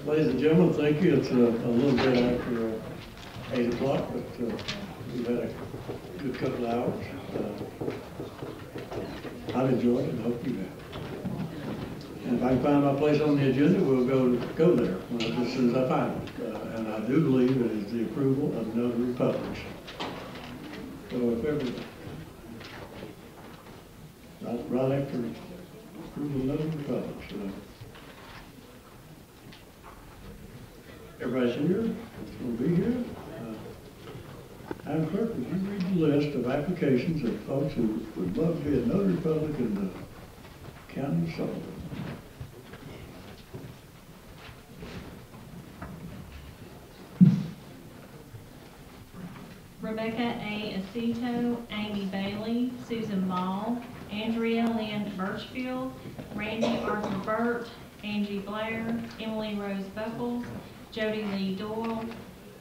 Ladies and gentlemen, thank you. It's a little bit after 8 o'clock, but we've had a good couple of hours. I've enjoyed it and hope you have. And if I can find my place on the agenda, we'll go there as soon as I find it. And I do believe it is the approval of notary publics. So if everybody, right after approval of notary publics. Everybody's here, it's going to be here. Madam Clerk, would you read the list of applications of folks who would love to be a notary public in the County of Sullivan? Rebecca A. Aceto, Amy Bailey, Susan Ball, Andrea Lynn Birchfield, Randy Arthur Burt, Angie Blair, Emily Rose Buckles, Jody Lee Doyle,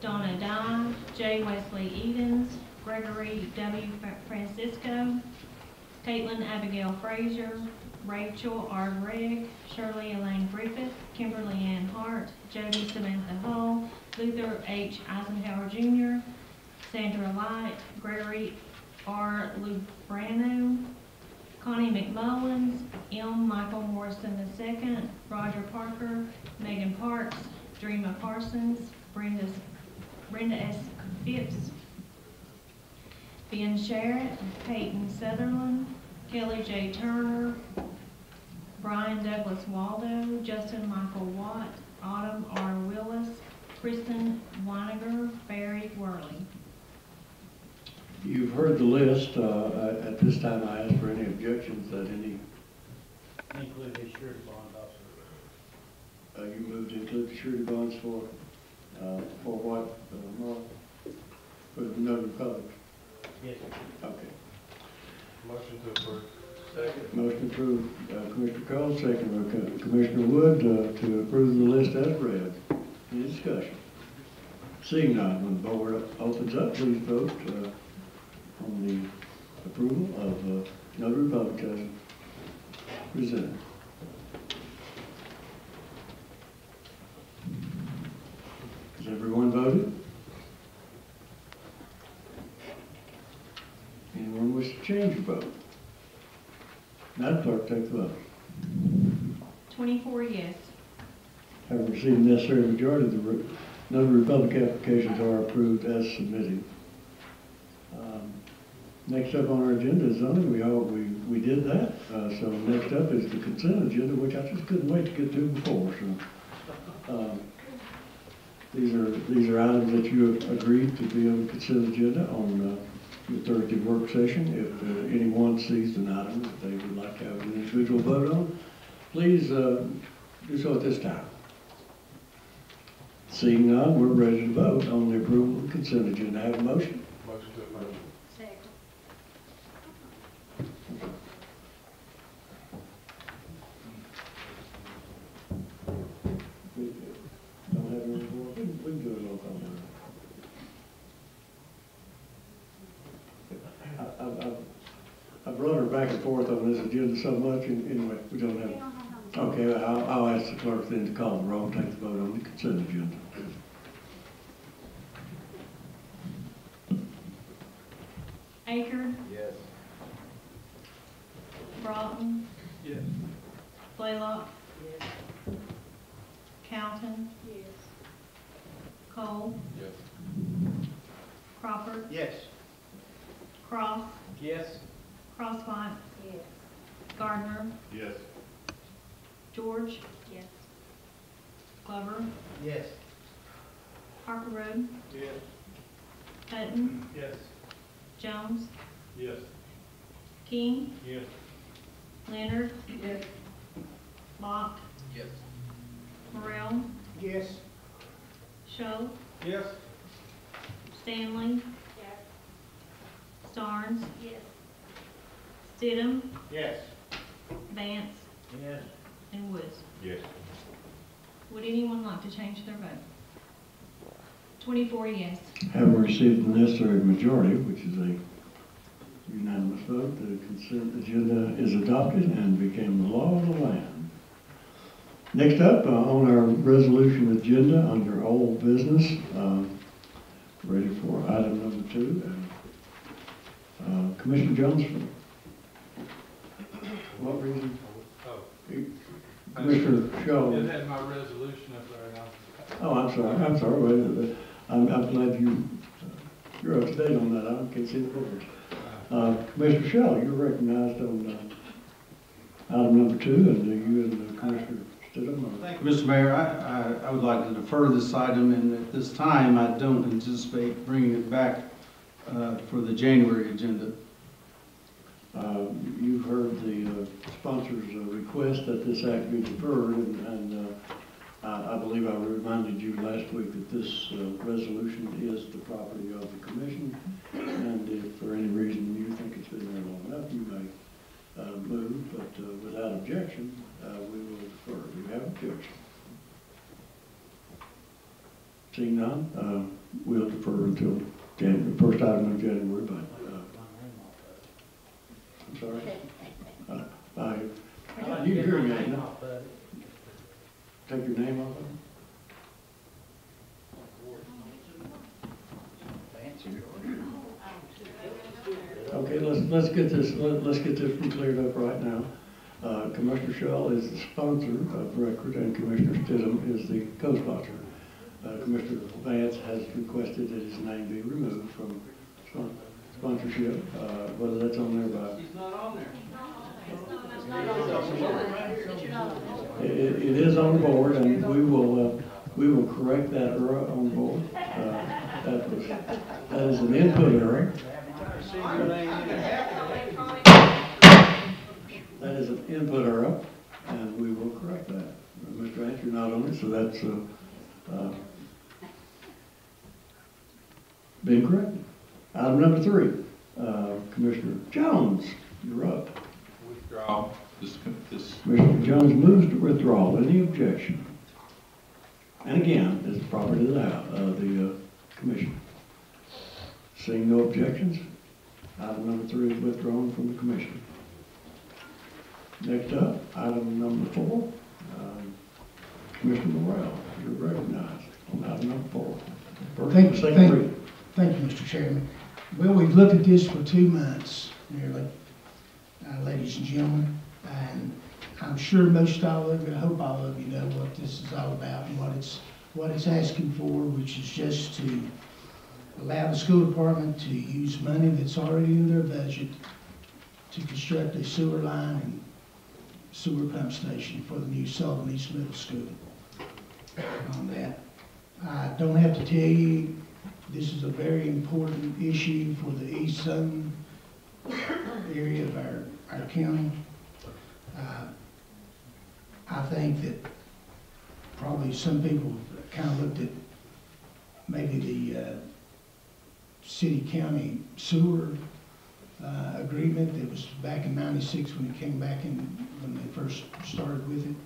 Donna Dye, J. Wesley Edens, Gregory W. Francisco, Caitlin Abigail Frazier, Rachel R. Gregg, Shirley Elaine Griffith, Kimberly Ann Hart, Jody Samantha Hull, Luther H. Eisenhower Jr., Sandra Light, Gregory R. Lubrano, Connie McMullins, M. Michael Morrison II, Roger Parker, Megan Parks, Dreama Parsons, Brenda S. Phipps, Ben Sharrett, Peyton Sutherland, Kelly J. Turner, Brian Douglas Waldo, Justin Michael Watt, Autumn R. Willis, Kristen Weiniger, Barry Worley. You've heard the list. At this time, I ask for any objections that any. Include the surety bond also. You moved to include the surety bonds for what, Mark? For the notary public? Yes. Okay. Motion to approve. Second. Motion approved, Commissioner Cole, second by Commissioner Wood, to approve the list as read. Any discussion? Seeing none, when the board opens up, please vote on the approval of notary public as presented. Has everyone voted? Anyone wish to change your vote? Madam Clerk, take the vote. 24 yes. Having received the necessary majority, the notary public applications are approved as submitted. Next up on our agenda is zoning. We did that. So next up is the consent agenda, which I just couldn't wait to get to before. So these are items that you have agreed to be on the consent agenda on your Thursday work session. If anyone sees an item that they would like to have an individual vote on, please do so at this time. Seeing none, we're ready to vote on the approval of the consent agenda. Have a motion? Motion to approve. Second. Don't have any more. We can do a roll call now. I've run her back and forth on this agenda so much, and anyway, we don't have. Okay, I'll ask the clerk then to call the roll and take the vote on the consent agenda. Aker, Yes. Broughton, Yes. Blaylock, Calton, Cole, Yes. Crawford, Yes. Cross, Yes. Crosswhite, Gardner, Yes. George, Glover, Yes. Parker Road, Yes. Hutton, Yes. Jones, Yes. King, Yes. Leonard, Locke, Yes. Morrell, Yes. Scholl, Yes. Stanley, Starnes, Stidham, Yes. Vance, Yes. and Woods. Yes. Would anyone like to change their vote? 24 yes. Having received the necessary majority, which is a unanimous vote, the consent agenda is adopted and became the law of the land. Next up, on our resolution agenda, under old business, ready for item number 2, and Commissioner Jones, for what reason? Oh. Commissioner Shaw. It had my resolution up there now. Oh, I'm sorry, wait a minute. I'm glad you're up to date on that, I can't see the board. Commissioner Shaw, you're recognized on item number 2, and you and Commissioner Stidham. Thank you, Mr. Mayor. I would like to defer this item, and at this time, I don't anticipate bringing it back for the January agenda. You've heard the sponsor's request that this act be deferred, and I believe I reminded you last week that this resolution is the property of the commission, and if for any reason you think it's been there long enough, you may move, but without objection, we will defer. Do you have objection? Seeing none, we'll defer until the first item of January, but I'm sorry. You hear me, no? Take your name off of it? Okay, let's get this cleared up right now. Commissioner Shaw is the sponsor of record, and Commissioner Stidham is the co-sponsor. Commissioner Vance has requested that his name be removed from sponsorship, whether that's on there by. He's not on there. It is on the board, and we will correct that error on the board. That is an input error. That is an input error, and we will correct that. Mr. Vance, you're not on it, so that's been corrected. Item number 3, Commissioner Jones, you're up. Withdraw this. Commissioner Jones moves to withdraw. Any objection? And again, it's property of the commission. Seeing no objections, item number 3 is withdrawn from the commission. Next up, item number 4, Commissioner Morrell, you're recognized on item number 4. Thank you, Mr. Chairman. Well, we've looked at this for 2 months, nearly, ladies and gentlemen, and I'm sure most all of you, I hope all of you know what this is all about and what it's asking for, which is just to allow the school department to use money that's already in their budget to construct a sewer line and sewer pump station for the new Sullivan East Middle School. On that, I don't have to tell you, this is a very important issue for the east zone area of our county. I think that probably some people kind of looked at maybe the city-county sewer agreement that was back in '96 when it came back in, when they first started with it.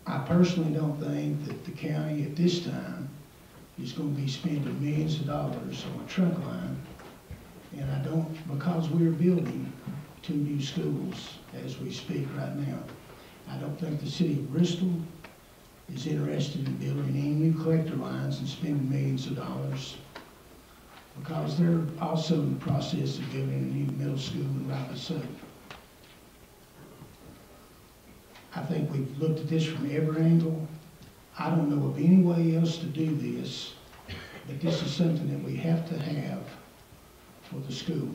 I personally don't think that the county at this time is going to be spending millions of dollars on a trunk line, and I don't, because we're building 2 new schools as we speak right now. I don't think the city of Bristol is interested in building any new collector lines and spending millions of dollars, because they're also in the process of building a new middle school, and rightly so. I think we've looked at this from every angle. I don't know of any way else to do this, but this is something that we have to have for the school.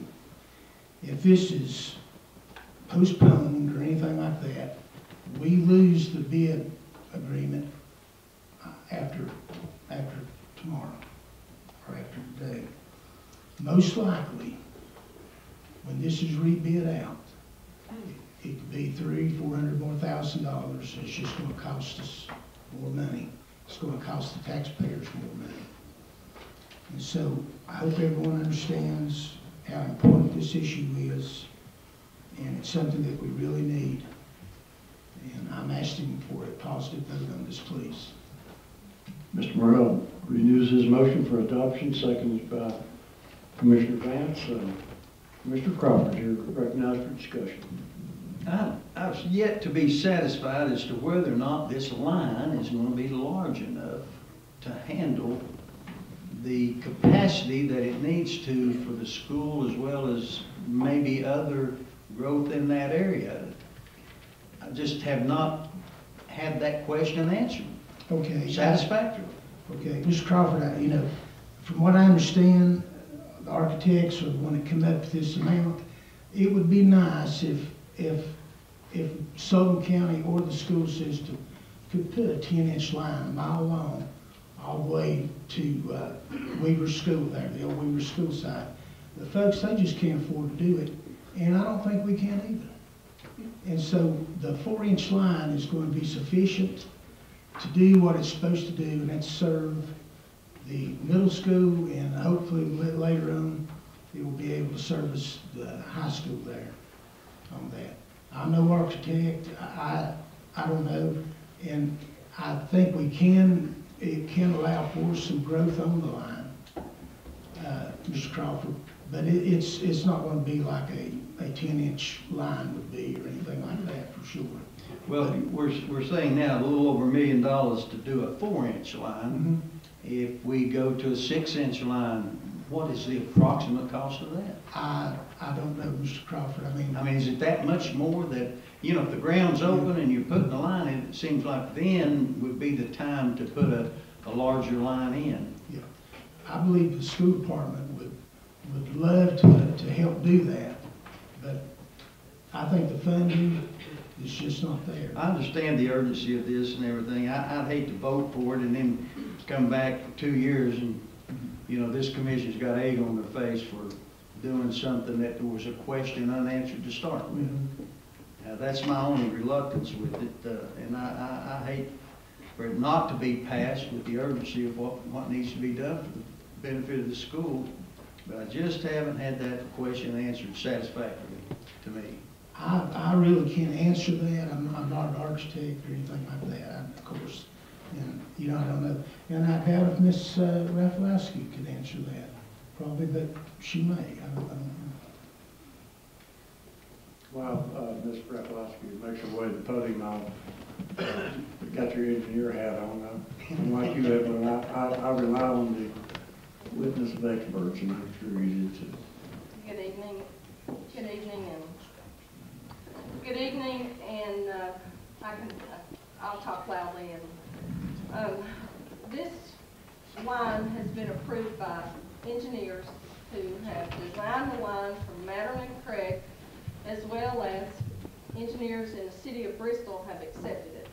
If this is postponed or anything like that, we lose the bid agreement after tomorrow or after today. Most likely, when this is rebid out, it could be $300,000–400,000 more. It's just going to cost us more money. It's going to cost the taxpayers more money. And so I hope everyone understands how important this issue is, and it's something that we really need. And I'm asking for a positive vote on this, please. Mr. Morrell renews his motion for adoption, seconded by Commissioner Vance. Commissioner Crawford, you're recognized for discussion. I've yet to be satisfied as to whether or not this line is going to be large enough to handle the capacity that it needs to for the school as well as maybe other growth in that area. I just have not had that question answered Okay. satisfactorily. Okay, Mr. Crawford, you know, from what I understand, the architects are the one that come up with this amount. It would be nice if Sullivan County or the school system could put a 10-inch line, a mile long, all the way to Weaver School there, the old Weaver School site. The folks, they just can't afford to do it, and I don't think we can either. And so the 4-inch line is going to be sufficient to do what it's supposed to do, and that's serve the middle school, and hopefully later on, it will be able to service the high school there on that. I'm no architect, I don't know, and I think it can allow for some growth on the line, Mr. Crawford, but it's not going to be like a 10-inch line would be or anything like that for sure. Well, we're saying now a little over $1 million to do a 4-inch line. If we go to a 6-inch line, what is the approximate cost of that? I don't know, Mr. Crawford. I mean, is it that much more that, you know, if the ground's open and you're putting the line in, it seems like then would be the time to put a larger line in. yeah, I believe the school department would love to help do that, but I think the funding is just not there. I understand the urgency of this and everything. I'd hate to vote for it and then come back for 2 years and, you know, this commission's got egg on their face for doing something that there was a question unanswered to start with. That's my only reluctance with it, and I hate for it not to be passed with the urgency of what needs to be done for the benefit of the school, but I just haven't had that question answered satisfactorily to me. I really can't answer that. I'm not an architect or anything like that, of course. And, you know, I don't know. And I doubt if Miss Rafalowski could answer that. Probably, but she may. I don't know. Well, Ms. Rafalowski makes her way to the podium. I've got your engineer hat on. I'm like you have, but I rely on the witness of experts, and I'm sure you do too. Good evening. Good evening, and I'll talk loudly. And this line has been approved by engineers who have designed the line from Mattern and Craig, as well as engineers in the city of Bristol have accepted it.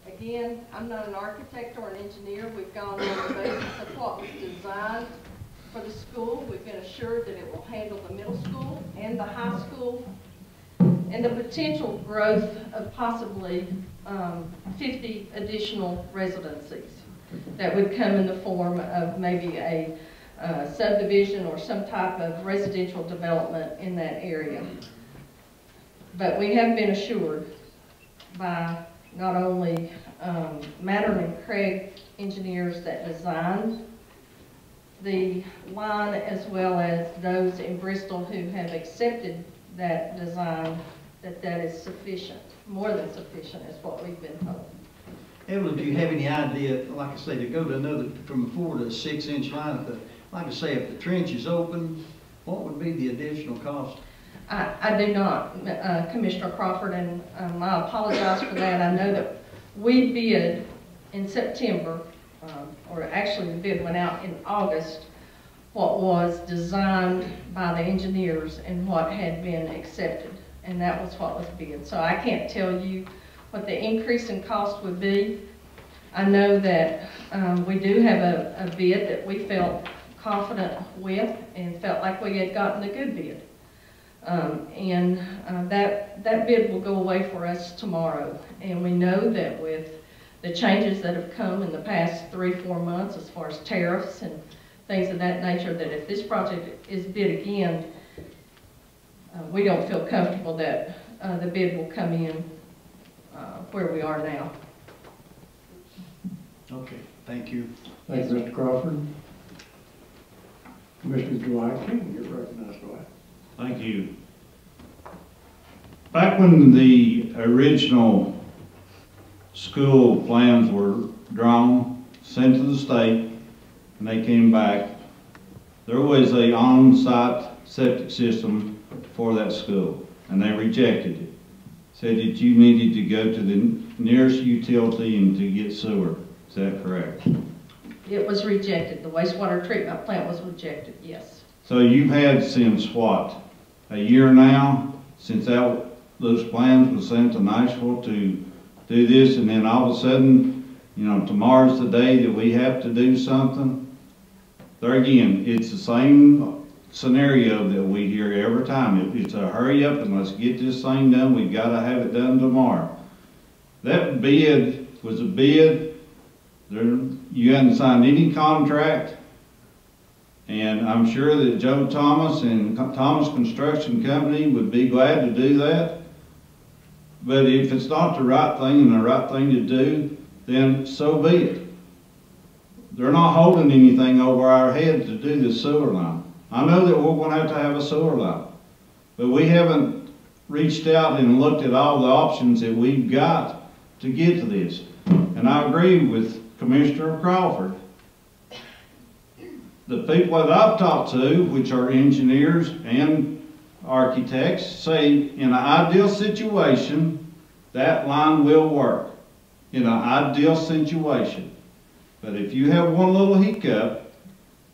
Again, I'm not an architect or an engineer. We've gone on the basis of what was designed for the school. We've been assured that it will handle the middle school and the high school and the potential growth of possibly 50 additional residencies that would come in the form of maybe a subdivision or some type of residential development in that area. But we have been assured by not only Mattern and Craig engineers that designed the line, as well as those in Bristol who have accepted that design, that is sufficient, more than sufficient is what we've been told. Evelyn, do you have any idea, like I say, to go to from a 4 to a 6-inch line, like I say, if the trench is open, what would be the additional cost? I do not, Commissioner Crawford, and I apologize for that. I know that we bid in September, or actually the bid went out in August, what was designed by the engineers and what had been accepted, and that was what was bid. So I can't tell you what the increase in cost would be. I know that we do have a bid that we felt confident with and felt like we had gotten a good bid. That bid will go away for us tomorrow. And we know that with the changes that have come in the past 3-4 months as far as tariffs and things of that nature, that if this project is bid again, we don't feel comfortable that the bid will come in where we are now. Okay, thank you. Thank you, Mr. Crawford. Commissioner Dwight King, you're recognized, Dwight. Thank you. back when the original school plans were drawn, sent to the state, and they came back, there was a on-site septic system for that school, and they rejected it. Said that you needed to go to the nearest utility and to get sewer. Is that correct? It was rejected. The wastewater treatment plant was rejected, yes. So you've had since what, a year now, since those plans were sent to Nashville to do this, and then all of a sudden, you know, tomorrow's the day that we have to do something? There again, it's the same scenario that we hear every time. It's a hurry up and let's get this thing done. We've got to have it done tomorrow. That bid was a bid. You hadn't signed any contract. And I'm sure that Joe Thomas and Thomas Construction Company would be glad to do that. But if it's not the right thing and the right thing to do, then so be it. They're not holding anything over our head to do this sewer line. I know that we're going to have a sewer line, but we haven't reached out and looked at all the options that we've got to get to this. And I agree with Commissioner Crawford. The people that I've talked to, which are engineers and architects, say in an ideal situation, that line will work. In an ideal situation. But if you have one little hiccup,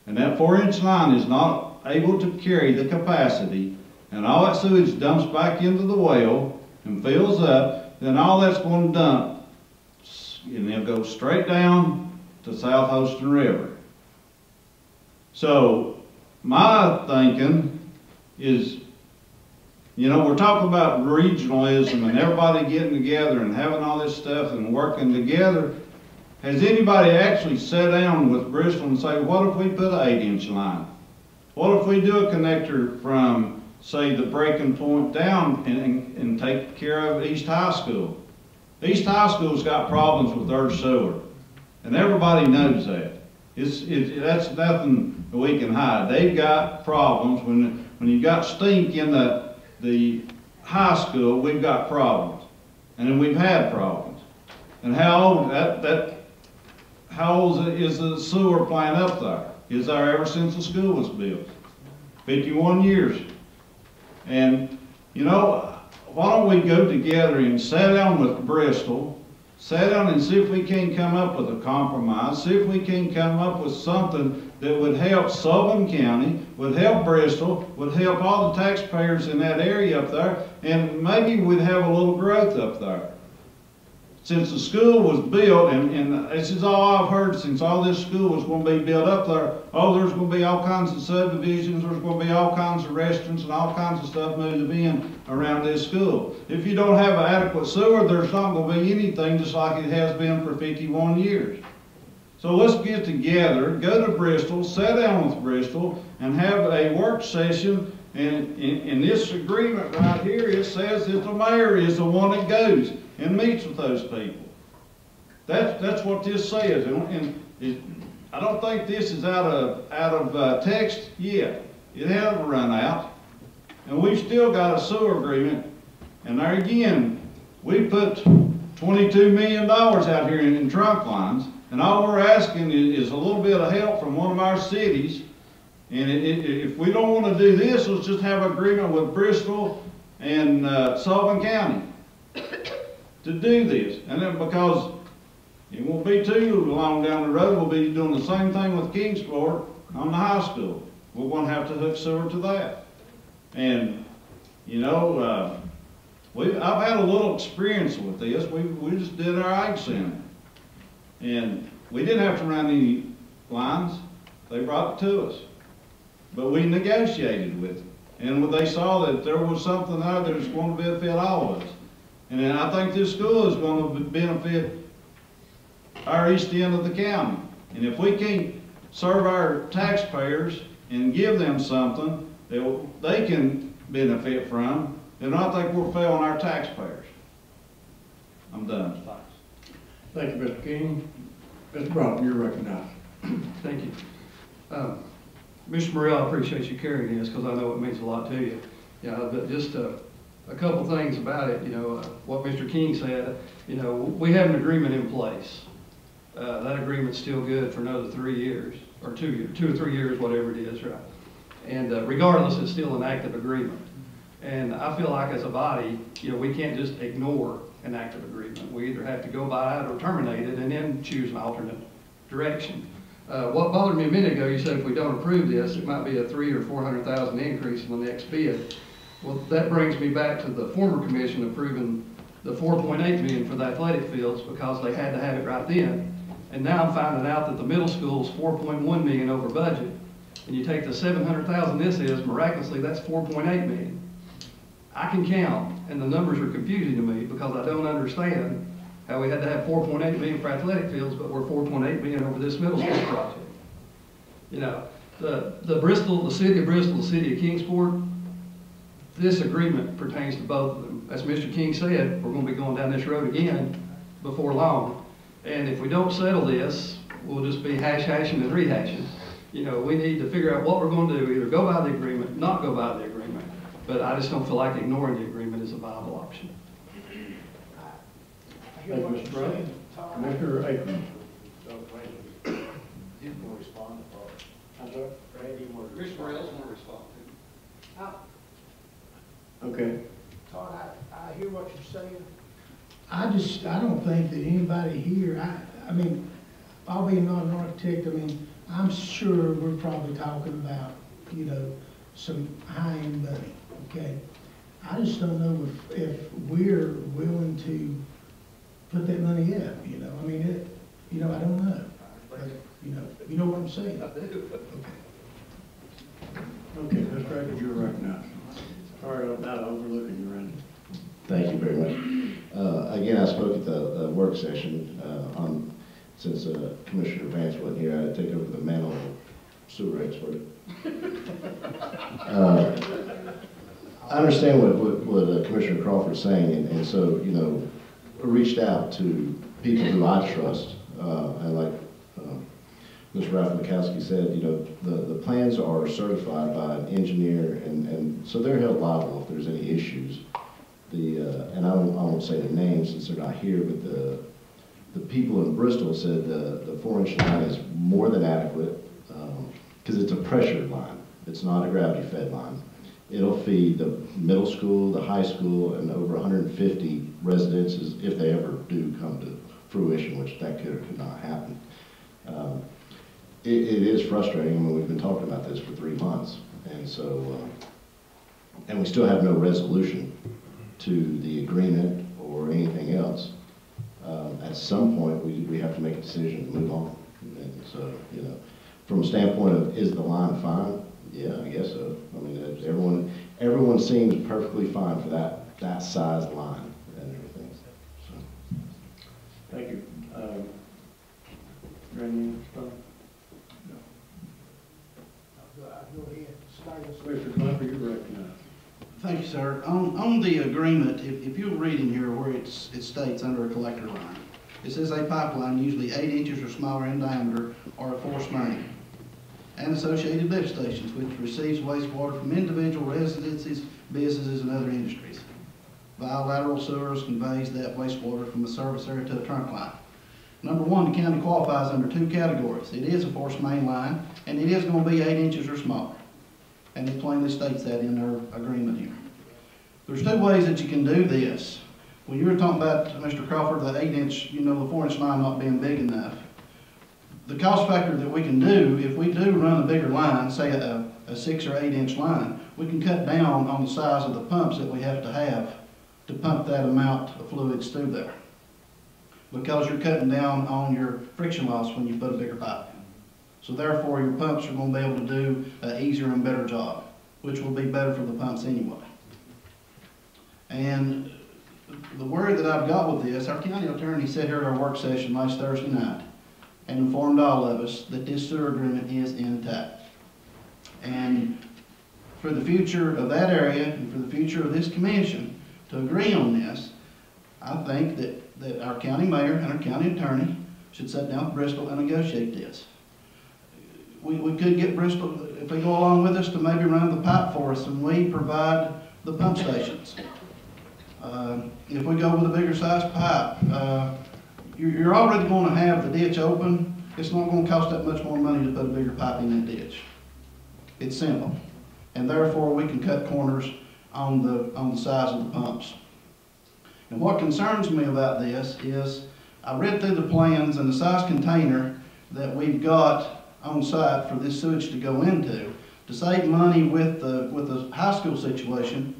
and that 4-inch line is not able to carry the capacity, and all that sewage dumps back into the well and fills up, then all that's going to dump, and it'll go straight down to South Holston River. So, my thinking is, you know, we're talking about regionalism and everybody getting together and having all this stuff and working together. Has anybody actually sat down with Bristol and say, what if we put an 8-inch line? What if we do a connector from, say, the breaking point down and take care of East High School? East High School's got problems with their sewer, and everybody knows that. That's nothing that we can hide. They've got problems. When you've got stink in the high school, we've got problems, and then we've had problems. And how old is the sewer plant up there? Is there ever since the school was built? 51 years. And, you know, why don't we go together and sit down with Bristol, sit down and see if we can come up with a compromise, see if we can come up with something that would help Sullivan County, would help Bristol, would help all the taxpayers in that area up there, and maybe we'd have a little growth up there. Since the school was built, and this is all I've heard since all this school was going to be built up there, oh, there's going to be all kinds of subdivisions, there's going to be all kinds of restaurants and all kinds of stuff moved in around this school. If you don't have an adequate sewer, there's not going to be anything, just like it has been for 51 years. So let's get together, go to Bristol, sit down with Bristol, and have a work session. And in this agreement right here, it says that the mayor is the one that goes and meets with those people. That's what this says, and I don't think this is out of text yet. It hasn't run out, and we've still got a sewer agreement. And there again, we put $22 million out here in trunk lines, and all we're asking is a little bit of help from one of our cities. And if we don't want to do this, let's just have an agreement with Bristol and Sullivan County to do this. And then, because it won't be too long down the road, we'll be doing the same thing with Kingsport on the high school. We're going to have to hook sewer to that. And, you know, I've had a little experience with this. We just did our ag center. And we didn't have to run any lines. They brought it to us. But we negotiated with them. And they saw that there was something there that was going to benefit all of us. And then I think this school is going to benefit our east end of the county. And if we can't serve our taxpayers and give them something that they can benefit from, then I think we're failing our taxpayers. I'm done. Thank you, Mr. King. Mr. Broughton, you're recognized. Thank you. Mr. Morrell, I appreciate you carrying this because I know it means a lot to you. Yeah, but just a couple things about it, what Mr. King said, we have an agreement in place. That agreement's still good for another 3 years, or 2 years, 2 or 3 years, whatever it is, right? And regardless, it's still an active agreement. And I feel like as a body, we can't just ignore an active agreement. We either have to go by it or terminate it and then choose an alternate direction. What bothered me a minute ago, you said if we don't approve this, it might be a $300,000 or $400,000 increase in the next bid. Well, that brings me back to the former commission approving the $4.8 million for the athletic fields because they had to have it right then. And now I'm finding out that the middle school's $4.1 million over budget. And you take the $700,000 this is, miraculously, that's $4.8 million. I can count, and the numbers are confusing to me because I don't understand how we had to have $4.8 million for athletic fields, but we're $4.8 million over this middle school project. The Bristol, the city of Bristol, the city of Kingsport, this agreement pertains to both of them. As Mr. King said, we're going to be going down this road again before long. And if we don't settle this, we'll just be hashing and rehashing. We need to figure out what we're going to do, either go by the agreement, not go by the agreement. But I just don't feel like ignoring the agreement is a viable option. Thank you, Mr. Brown. Commissioner Aikman. He's gonna respond to Paul. I'm sorry? Randy will Commissioner Rails want to respond to. Okay. Todd, I hear what you're saying. I don't think that anybody here, I mean, I'll be not an architect, I'm sure we're probably talking about, some high-end money, okay? I just don't know if we're willing to put that money up, I don't know. But, you know what I'm saying? I do. Okay, Ms. Crackers, you're recognized. Sorry about overlooking you, Randy. Thank you very much. Again, I spoke at the work session since Commissioner Vance wasn't here, I had to take over the mantle of sewer expert. I understand what Commissioner Crawford's saying, and so, I reached out to people who I trust, and like Mr. Ralph Mikowski said, the plans are certified by an engineer, and so they're held liable if there's any issues. And I won't say the names since they're not here, but the people in Bristol said the 4-inch line is more than adequate, because it's a pressured line. It's not a gravity-fed line. It'll feed the middle school, the high school, and over 150 residences if they ever do come to fruition, which that could or could not happen. It is frustrating. We've been talking about this for 3 months, and so, and we still have no resolution to the agreement or anything else. At some point, we have to make a decision to move on. And so, from a standpoint of, is the line fine? Yeah, I guess so. Everyone seems perfectly fine for that size line and everything. So. Thank you. Randy, Go ahead. Commissioner Clapper, you're recognized. Thank you, sir. On the agreement, if you'll read in here where it states under a collector line, it says a pipeline usually 8 inches or smaller in diameter or a force main, and associated lift stations, which receives wastewater from individual residences, businesses, and other industries. Bilateral sewers conveys that wastewater from a service area to a trunk line. Number one, the county qualifies under 2 categories. It is a force main line, and it is going to be 8 inches or smaller. And it plainly states that in their agreement here. There's 2 ways that you can do this. When you were talking about, Mr. Crawford, the 8-inch, the 4-inch line not being big enough, the cost factor that we can do, if we do run a bigger line, say a 6 or 8 inch line, we can cut down on the size of the pumps that we have to pump that amount of fluids through there. Because you're cutting down on your friction loss when you put a bigger pipe in. So therefore, your pumps are going to be able to do an easier and better job, which will be better for the pumps anyway. And the word that I've got with this, our county attorney sat here at our work session last Thursday night and informed all of us that this sewer agreement is intact. And for the future of that area and for the future of this commission to agree on this, I think that our county mayor and our county attorney should sit down with Bristol and negotiate this. We could get Bristol, if they go along with us, to maybe run the pipe for us and we provide the pump stations. If we go with a bigger size pipe, you're already gonna have the ditch open. It's not gonna cost that much more money to put a bigger pipe in that ditch. It's simple. And therefore, we can cut corners on the size of the pumps. And what concerns me about this is, I read through the plans and the size container that we've got on site for this sewage to go into. To save money with the high school situation,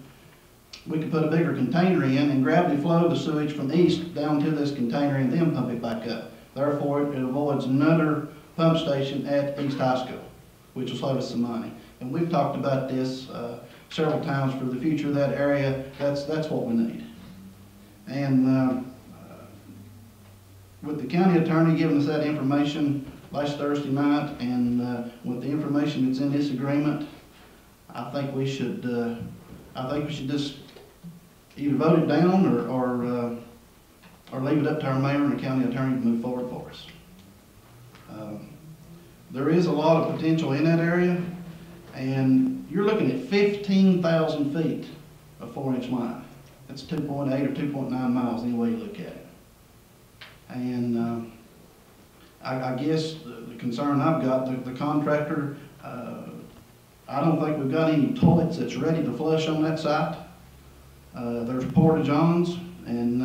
we could put a bigger container in and gravity flow the sewage from east down to this container and then pump it back up. Therefore, it avoids another pump station at East High School, which will save us some money. And we've talked about this several times for the future of that area. That's what we need. And with the county attorney giving us that information last Thursday night, and with the information that's in this agreement, I think we should just either vote it down or leave it up to our mayor and the county attorney to move forward for us. There is a lot of potential in that area, and you're looking at 15,000 feet of 4-inch line. That's 2.8 or 2.9 miles, any way you look at it. And I guess the concern I've got, the contractor, I don't think we've got any toilets that's ready to flush on that site. There's porta-johns, and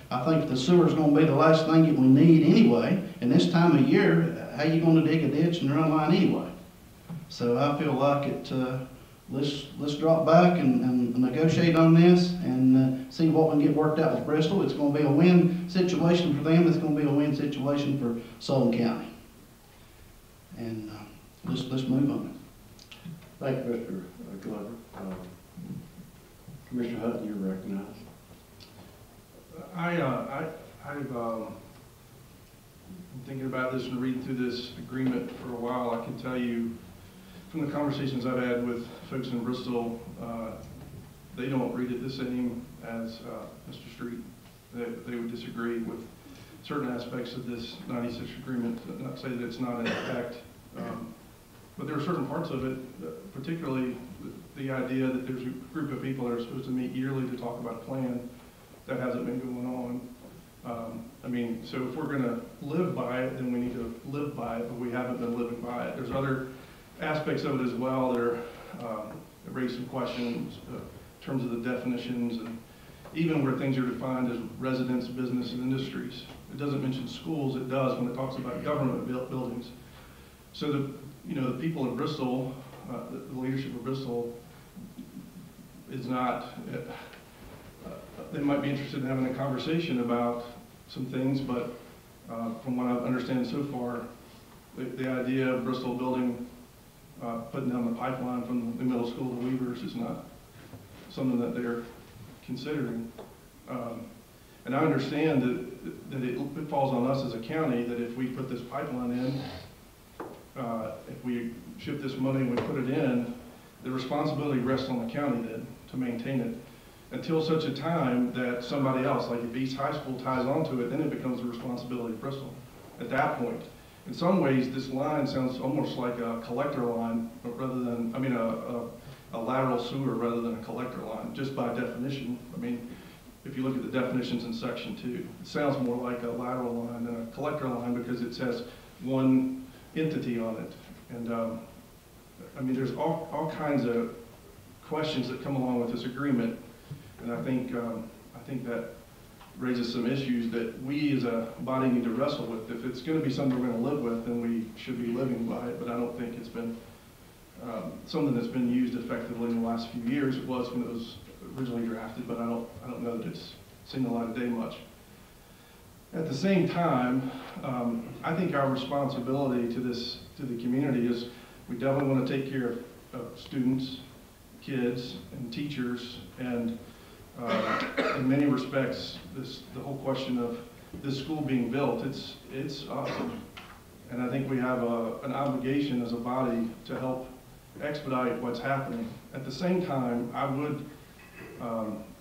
I think the sewer's gonna be the last thing that we need anyway. And this time of year, how you gonna dig a ditch and run line anyway? So I feel like let's drop back and negotiate on this and see what we can get worked out with Bristol. It's gonna be a win situation for them. It's gonna be a win situation for Sullivan County. And let's move on. Thank you, Mr. Glover. Commissioner Hutton, you're recognized. I've been thinking about this and reading through this agreement for a while. I can tell you from the conversations I've had with folks in Bristol, they don't read it the same as Mr. Street. They would disagree with certain aspects of this 96 agreement, not say that it's not in effect, but there are certain parts of it, particularly the idea that there's a group of people that are supposed to meet yearly to talk about a plan that hasn't been going on. I mean, so if we're going to live by it, then we need to live by it, but we haven't been living by it. There's other aspects of it as well that raise some questions in terms of the definitions, and even where things are defined as residence, business, and industries. It doesn't mention schools. It does when it talks about government buildings. So the people in Bristol, the leadership of Bristol is not, they might be interested in having a conversation about some things, but from what I understand so far, the idea of Bristol building, putting down the pipeline from the middle school to Weavers is not something that they're considering. And I understand that it falls on us as a county that if we put this pipeline in, if we ship this money and we put it in, the responsibility rests on the county then to maintain it until such a time that somebody else, like if East High School ties onto it, then it becomes the responsibility of Bristol at that point. In some ways, this line sounds almost like a collector line rather than, I mean, a lateral sewer rather than a collector line, just by definition. I mean, if you look at the definitions in section 2, it sounds more like a lateral line than a collector line because it says one entity on it. And I mean, there's all kinds of questions that come along with this agreement. And I think that raises some issues that we as a body need to wrestle with. If it's going to be something we're going to live with, then we should be living by it. But I don't think it's been something that's been used effectively in the last few years. It was when it was originally drafted, but I don't know that it's seen the light of day much. At the same time, I think our responsibility to the community is we definitely want to take care of students, kids, and teachers, and in many respects, the whole question of this school being built, it's awesome. And I think we have an obligation as a body to help expedite what's happening. At the same time, I would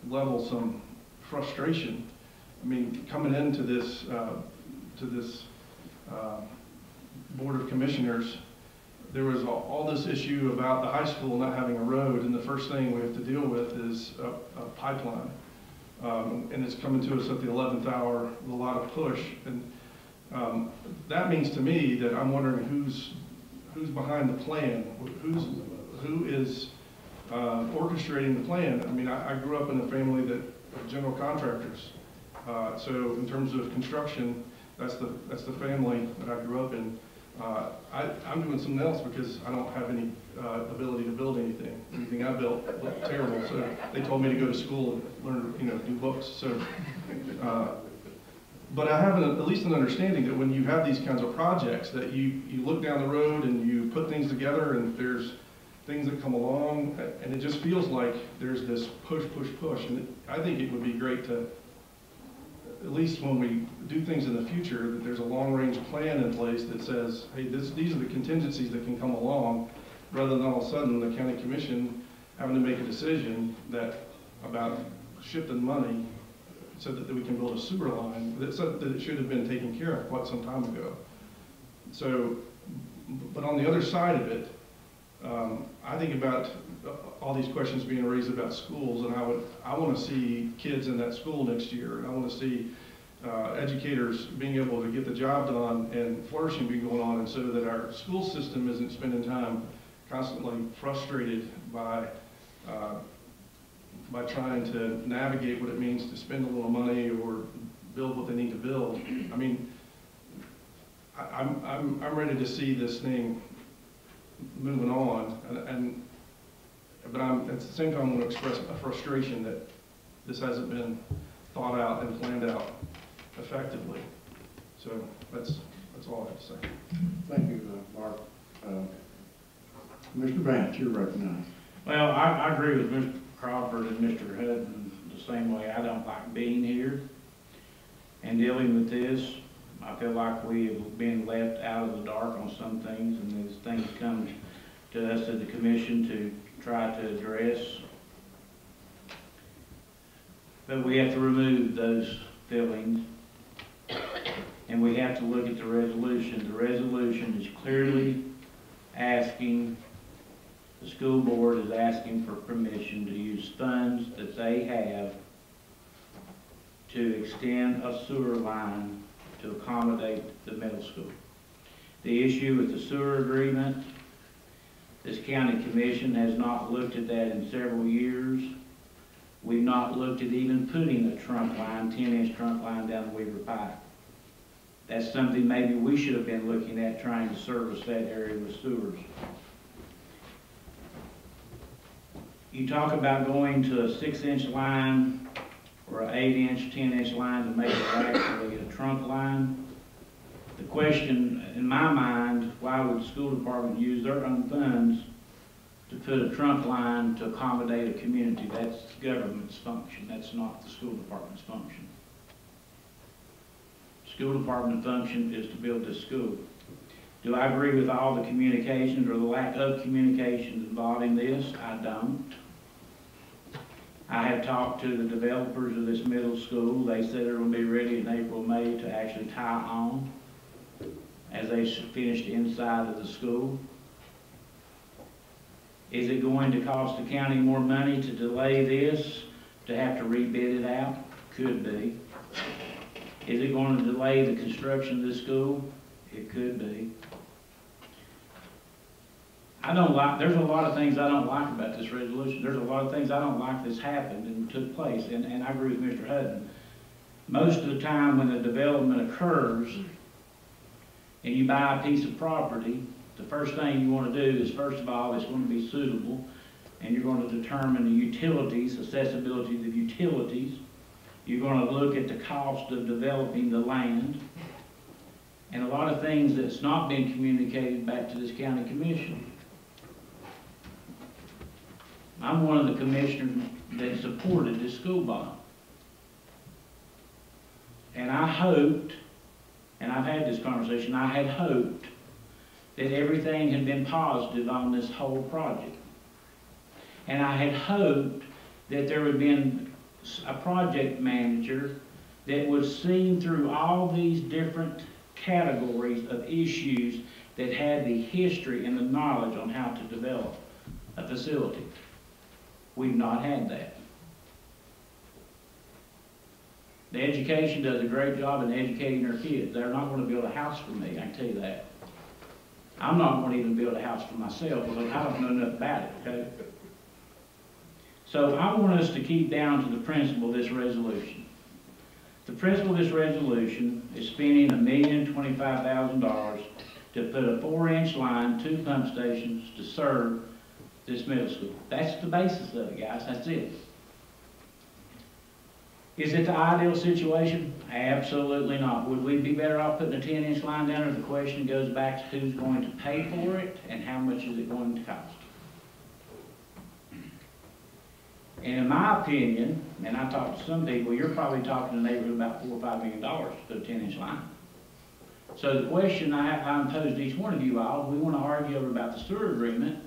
level some frustration. I mean, coming into this Board of Commissioners, there was all this issue about the high school not having a road, and the first thing we have to deal with is a pipeline. And it's coming to us at the 11th hour with a lot of push. And that means to me that I'm wondering who's behind the plan, who is orchestrating the plan. I mean, I grew up in a family of general contractors. So in terms of construction, that's the family that I grew up in. I'm doing something else because I don't have any ability to build anything. Anything I built looked terrible, so they told me to go to school and learn, do books. So, but I have at least an understanding that when you have these kinds of projects, that you look down the road and you put things together, and there's things that come along, and it just feels like there's this push. And I think it would be great to, at least when we do things in the future, that there's a long-range plan in place that says, hey, these are the contingencies that can come along, rather than all of a sudden the county commission having to make a decision about shifting money so that we can build a sewer line that it should have been taken care of quite some time ago. So, but on the other side of it, I think about all these questions being raised about schools, and I want to see kids in that school next year, and I want to see educators being able to get the job done and flourishing being going on, and so that our school system isn't spending time constantly frustrated by trying to navigate what it means to spend a little money or build what they need to build. I mean, I'm ready to see this thing moving on, but at the same time, I'm going to express a frustration that this hasn't been thought out and planned out effectively. So that's all I have to say. Thank you, Mark. Mr. Branch, you're recognized. Well, I agree with Mr. Crawford and Mr. Hutton the same way. I don't like being here and dealing with this. I feel like we have been left out of the dark on some things, and as things come to us at the commission to try to address. But we have to remove those feelings, and we have to look at the resolution. The resolution is clearly asking, the school board is asking for permission to use funds that they have to extend a sewer line to accommodate the middle school. The issue with the sewer agreement, this county commission has not looked at that in several years. We've not looked at even putting a trunk line, 10-inch trunk line down the Weaver Pike. That's something maybe we should have been looking at, trying to service that area with sewers. You talk about going to a 6-inch line or an 8-inch, 10-inch line to make it actually a trunk line. The question in my mind, why would the school department use their own funds to put a trunk line to accommodate a community? That's the government's function. That's not the school department's function. School department function is to build this school. Do I agree with all the communications or the lack of communications involving this? I don't. I have talked to the developers of this middle school. They said they're going to be ready in April, May to actually tie on as they finish the inside of the school. Is it going to cost the county more money to delay this, to have to rebid it out? Could be. Is it going to delay the construction of the school? It could be. There's a lot of things I don't like about this resolution. There's a lot of things I don't like that's happened and took place, and I agree with Mr. Hutton. Most of the time when a development occurs and you buy a piece of property, the first thing you want to do is, first of all, it's going to be suitable, and you're going to determine the utilities, accessibility of the utilities. You're going to look at the cost of developing the land, and a lot of things that's not been communicated back to this county commission. I'm one of the commissioners that supported this school bond. And I hoped, and I've had this conversation, I had hoped that everything had been positive on this whole project. And I had hoped that there would have been a project manager that would see through all these different categories of issues that had the history and the knowledge on how to develop a facility. We've not had that. The education does a great job in educating their kids. They're not gonna build a house for me, I can tell you that. I'm not gonna even build a house for myself because I don't know enough about it, okay? So I want us to keep down to the principle of this resolution. The principle of this resolution is spending $1,025,000 to put a 4-inch line, 2 pump stations to serve this middle school. That's the basis of it, guys, that's it. Is it the ideal situation? Absolutely not. Would we be better off putting a 10-inch line down there? The question goes back to who's going to pay for it and how much is it going to cost. And in my opinion, and I talked to some people, you're probably talking in the neighborhood about $4 or $5 million to put a 10-inch line. So the question I posed to each one of you all, we want to argue over about the sewer agreement.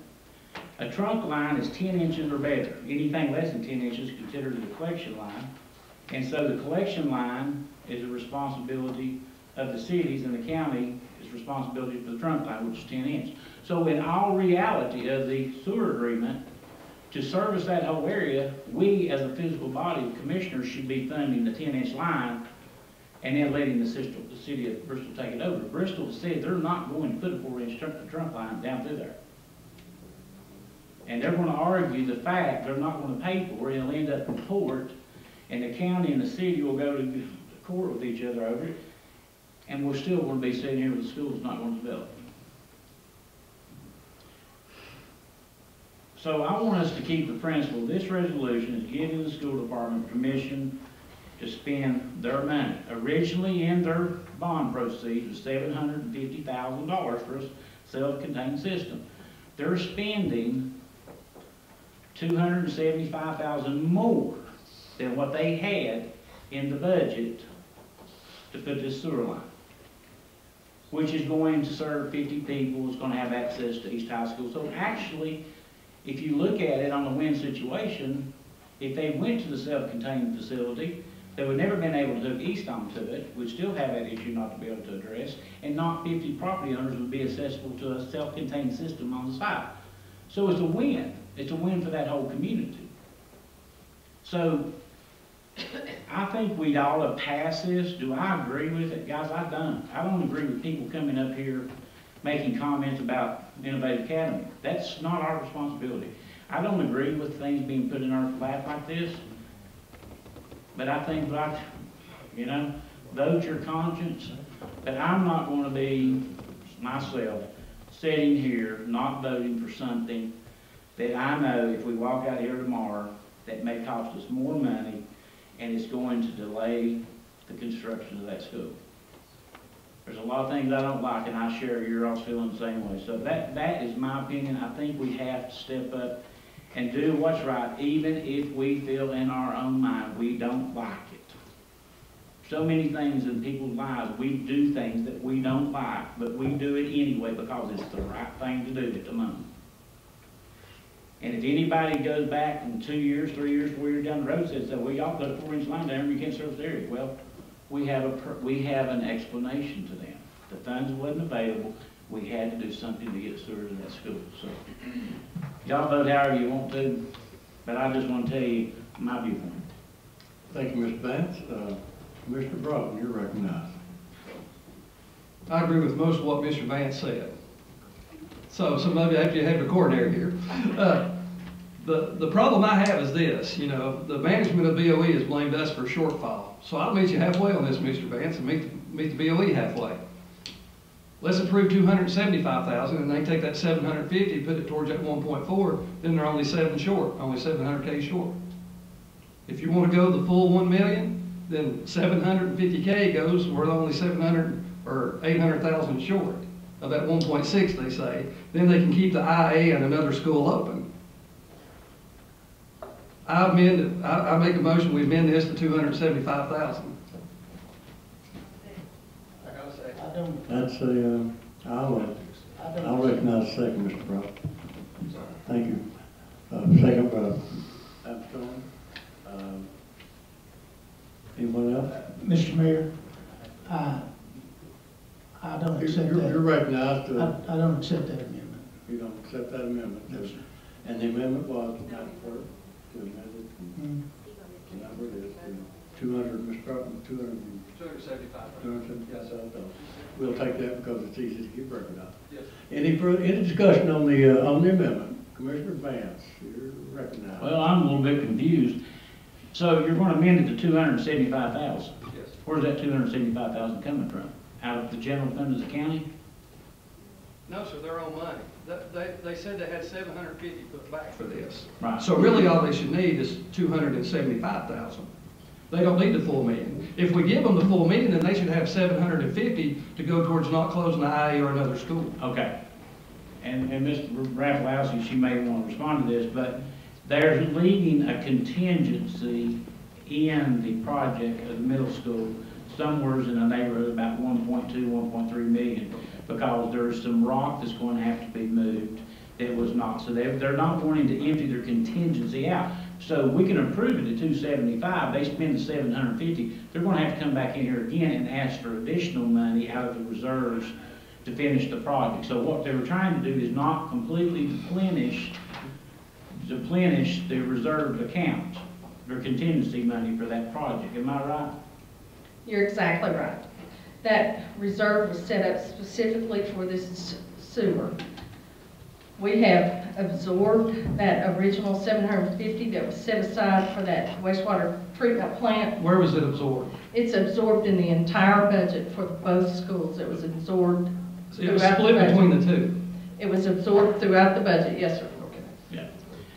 A trunk line is 10 inches or better. Anything less than 10 inches is considered a collection line. And so the collection line is a responsibility of the cities, and the county is responsibility for the trunk line, which is 10 inch. So in all reality of the sewer agreement, to service that whole area, we as a physical body of commissioners should be funding the 10-inch line and then letting the city of Bristol take it over. Bristol said they're not going to put a 4-inch trunk line down through there. And they're going to argue the fact they're not going to pay for it, and it'll end up in court, and the county and the city will go to court with each other over it, and we're still going to be sitting here with the schools not going to develop. So I want us to keep the principle. This resolution is giving the school department permission to spend their money. Originally in their bond proceeds was $750,000 for a self-contained system. They're spending $275,000 more than what they had in the budget to put this sewer line, which is going to serve 50 people, is going to have access to East High School. So actually, if you look at it on the win situation, if they went to the self-contained facility, they would never been able to hook east onto it, would still have that issue not to be able to address, and not 50 property owners would be accessible to a self-contained system on the side. So it's a win. It's a win for that whole community. So I think we'd ought to pass this. Do I agree with it? Guys, I don't. I don't agree with people coming up here making comments about Innovative Academy. That's not our responsibility. I don't agree with things being put in our lap like this, but I think, like, you know, vote your conscience. But I'm not going to be, myself, sitting here not voting for something that I know if we walk out here tomorrow that may cost us more money and it's going to delay the construction of that school. There's a lot of things I don't like, and I share you're all feeling the same way. So that is my opinion. I think we have to step up and do what's right, even if we feel in our own mind we don't like it. So many things in people's lives, we do things that we don't like, but we do it anyway because it's the right thing to do at the moment. And if anybody goes back in 2 years, 3 years, 4 years down the road and says, well, y'all put a 4-inch line down and you can't service the area. Well, we have an explanation to them. The funds wasn't available. We had to do something to get sewer to that school. So y'all vote however you want to, but I just want to tell you my viewpoint. Thank you, Mr. Vance. Commissioner Broughton, you're recognized. I agree with most of what Mr. Vance said. So maybe I actually have a coordinator here. The problem I have is this, you know, the management of BOE has blamed us for shortfall. So I'll meet you halfway on this, Mr. Vance, and meet the BOE halfway. Let's approve $275,000, and they take that $750, put it towards that 1.4, then they're only 7 short, only $700K short. If you want to go the full 1 million, then $750K goes, we're only 700 or 800,000 short of that 1.6, they say. Then they can keep the IA and another school open. I make a motion, we amend this to $275,000. That's a, I'll recognize the second, Mr. Brown. Thank you. Second, Abstain. Anyone else? Mr. Mayor, I don't accept that. You're recognized. I don't accept that amendment. You don't accept that amendment? No, sir. And the amendment was, Madam Clerk, to amend it from, the number it is, 200, Mr. Crockett, 200. 275. 200, yes, I thought. We'll take that because it's easy to keep record of. Yes. Any discussion on the amendment? Commissioner Vance, you're recognized. Well, I'm a little bit confused. So you're going to amend it to 275,000? Yes. Where's that 275,000 coming from? Out of the general fund of the county? No, sir, their own money. They said they had 750 put back for this. Right. So really all they should need is 275,000. They don't need the full million. If we give them the full million, then they should have 750 to go towards not closing the IA or another school. Okay. And Mr. Rafalowski, she may want to respond to this, but they're leaving a contingency in the project of the middle school somewhere in the neighborhood of about 1.2, 1.3 million, because there's some rock that's going to have to be moved that was not. So they're not wanting to empty their contingency out. So we can approve it at 275. They spend the 750. They're going to have to come back in here again and ask for additional money out of the reserves to finish the project. So what they were trying to do is not completely deplenish the reserve account, their contingency money for that project. Am I right? You're exactly right. That reserve was set up specifically for this sewer. We have absorbed that original 750 that was set aside for that wastewater treatment plant. Where was it absorbed? It's absorbed in the entire budget for both schools. It was absorbed It was throughout the split budget. between the two. It was absorbed throughout the budget, yes, sir. Yeah.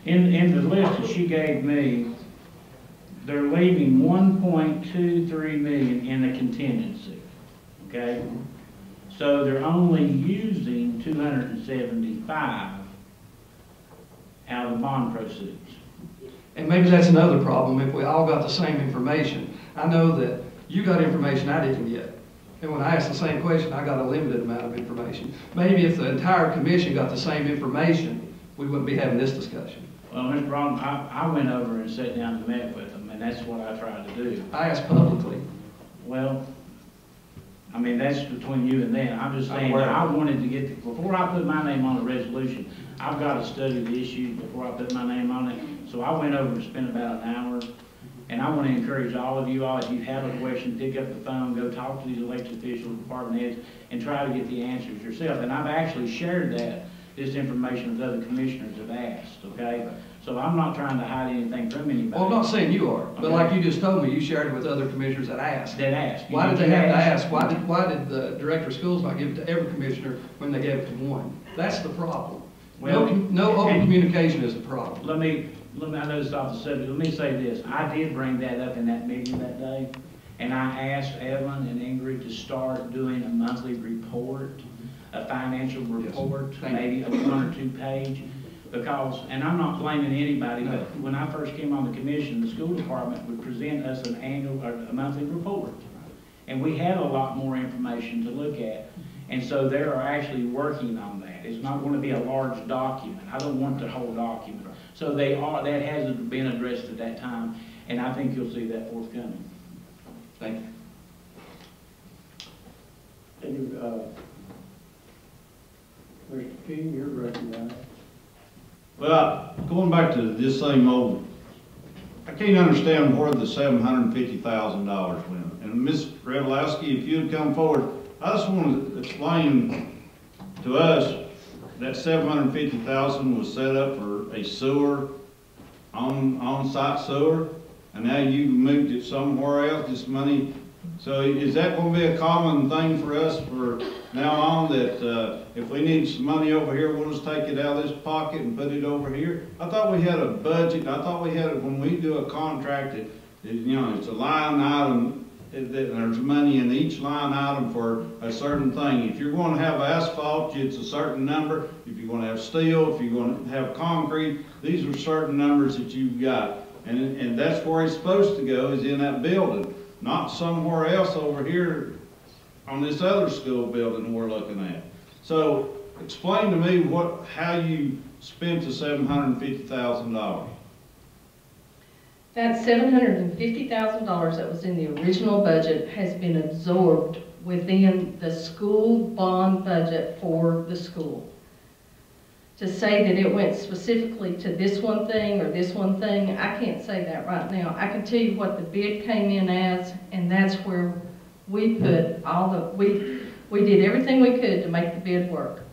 In the list that she gave me, they're leaving 1.23 million in a contingency, okay? So they're only using 275 out of the bond proceeds. And maybe that's another problem, if we all got the same information. I know that you got information I didn't get. And when I asked the same question, I got a limited amount of information. Maybe if the entire commission got the same information, we wouldn't be having this discussion. Well, Mr. Brown, I went over and sat down and met with them, and that's what I tried to do. I asked publicly. Well, I mean, that's between you and them. I'm just saying, Aware. I wanted to get, before I put my name on the resolution, I've got to study the issue before I put my name on it. So I went over and spent about an hour, and I want to encourage all of you, if you have a question, pick up the phone, go talk to these elected officials, department heads, and try to get the answers yourself. And I've actually shared this information with other commissioners have asked, okay? So I'm not trying to hide anything from anybody. Well, I'm not saying you are, but Okay. like you just told me, you shared it with other commissioners that asked. That asked. Why did they have to ask? Why did the director of schools not give it to every commissioner when they gave it to one? That's the problem. Well, No open communication is the problem. Let me, I know it's off the subject, let me say this. I did bring that up in that meeting that day, and I asked Evelyn and Ingrid to start doing a monthly report, a financial report, Thank you. maybe a 1 or 2 page, because, and I'm not blaming anybody, No. but when I first came on the commission, the school department would present us an annual, or a monthly report. And we had a lot more information to look at. And so they are actually working on that. It's not going to be a large document. I don't want the whole document. So that hasn't been addressed at that time, and I think you'll see that forthcoming. Thank you. And Mr. King, you're recognized. Well, going back to this same old, I can't understand where the $750,000 went. And Ms. Redlowski, if you'd come forward, I just want to explain to us that $750,000 was set up for a sewer, on-site sewer, and now you moved it somewhere else, this money. So is that going to be a common thing for us for now on, that if we need some money over here, we'll just take it out of this pocket and put it over here? I thought we had a budget. I thought we had it when we do a contract, it's a line item, there's money in each line item for a certain thing. If you're going to have asphalt, it's a certain number. If you're going to have steel, if you're going to have concrete, these are certain numbers that you've got. And that's where it's supposed to go, is in that building, not somewhere else over here on this other school building we're looking at. So explain to me how you spent the $750,000. That $750,000 that was in the original budget has been absorbed within the school bond budget for the school. to say that it went specifically to this one thing or this one thing, I can't say that right now. I can tell you what the bid came in as, and that's where we put all the, we did everything we could to make the bid work.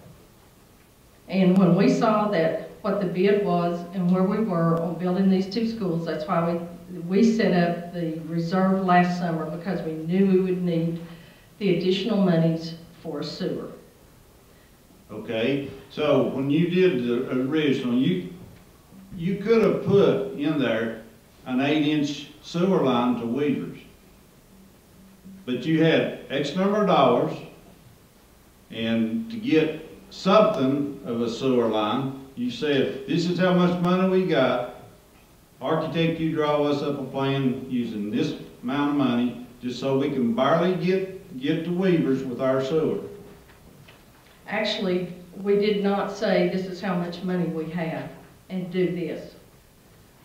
And when we saw that, what the bid was and where we were on building these two schools, that's why we set up the reserve last summer, because we knew we would need the additional monies for sewer. Okay, so when you did the original, you could have put in there an 8-inch sewer line to Weavers. But you had X number of dollars, and to get something of a sewer line, you said, this is how much money we got. Architect, you draw us up a plan using this amount of money, just so we can barely get to Weavers with our sewer. Actually, we did not say this is how much money we have and do this.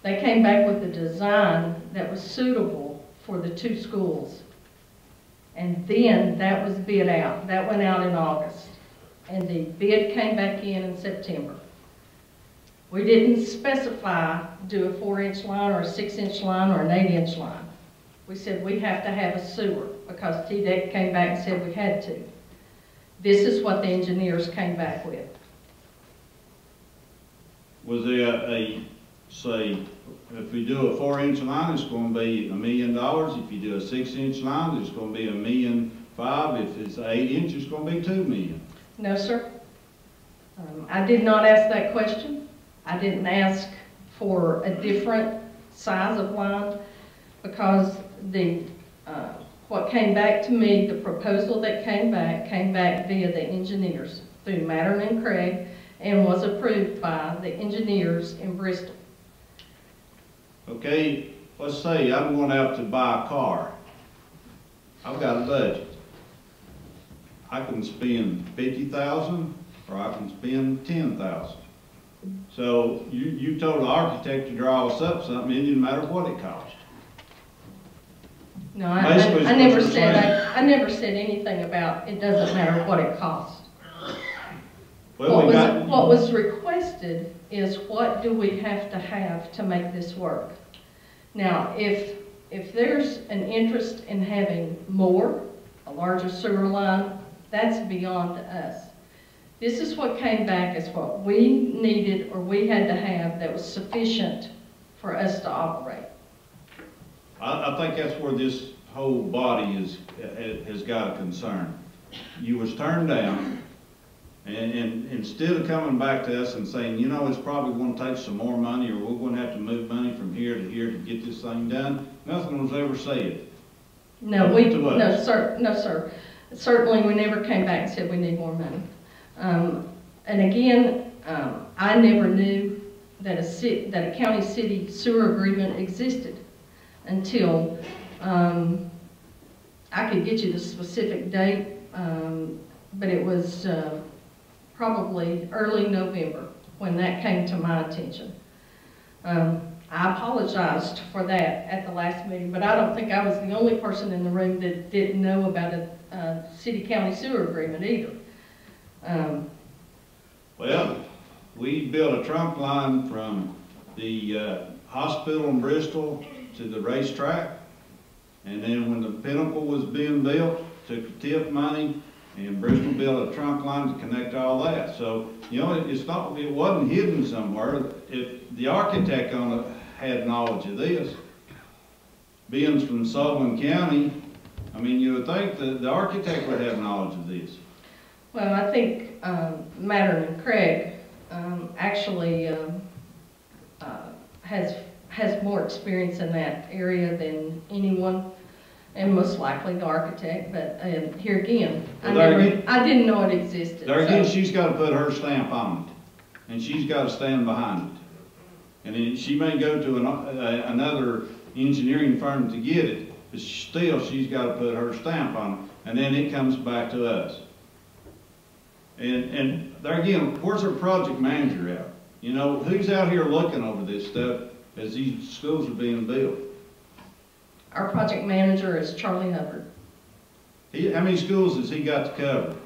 They came back with a design that was suitable for the two schools. And then that was bid out. That went out in August. And the bid came back in September. We didn't specify do a 4-inch line or a 6-inch line or an 8-inch line. We said we have to have a sewer because TDEC came back and said we had to. This is what the engineers came back with. Was there say, if we do a 4-inch line, it's going to be $1 million. If you do a 6-inch line, it's going to be $1.5 million. If it's 8-inch, it's going to be $2 million. No, sir. I did not ask that question. I didn't ask for a different size of line because the what came back to me, the proposal that came back via the engineers through Mattern and Craig and was approved by the engineers in Bristol. Okay, let's say I'm going out to buy a car. I've got a budget. I can spend $50,000 or I can spend $10,000. So you told the architect to draw us up something, it didn't matter what it cost. No, I never said anything about it doesn't matter what it costs. Well, What was requested is what do we have to make this work? Now, if there's an interest in having more, a larger sewer line, that's beyond us. This is what came back as what we needed or we had to have that was sufficient for us to operate. I think that's where this whole body has got a concern. You was turned down, and instead of coming back to us and saying, you know, it's probably going to take some more money, or we're going to have to move money from here to here to get this thing done, nothing was ever said. No, sir. Certainly, we never came back and said we need more money. And again, I never knew that a county city sewer agreement existed until I could get you the specific date, but it was probably early November when that came to my attention. I apologized for that at the last meeting, but I don't think I was the only person in the room that didn't know about a city-county sewer agreement either. Well, we built a trunk line from the hospital in Bristol to the racetrack, and then when the Pinnacle was being built, took the TIF money, and Bristol built a trunk line to connect all that. So, you know, it wasn't hidden somewhere. If the architect had knowledge of this, being from Sullivan County, I mean, you would think that the architect would have knowledge of this. Well, I think Mattern and Craig actually has more experience in that area than anyone, and most likely the architect. But here again, I didn't know it existed. There again, she's got to put her stamp on it, and she's got to stand behind it. And then she may go to another engineering firm to get it, but still she's got to put her stamp on it, and then it comes back to us. And there again, where's our project manager at? You know, who's out here looking over this stuff as these schools are being built? Our project manager is Charlie Hubbard. How many schools has he got to cover?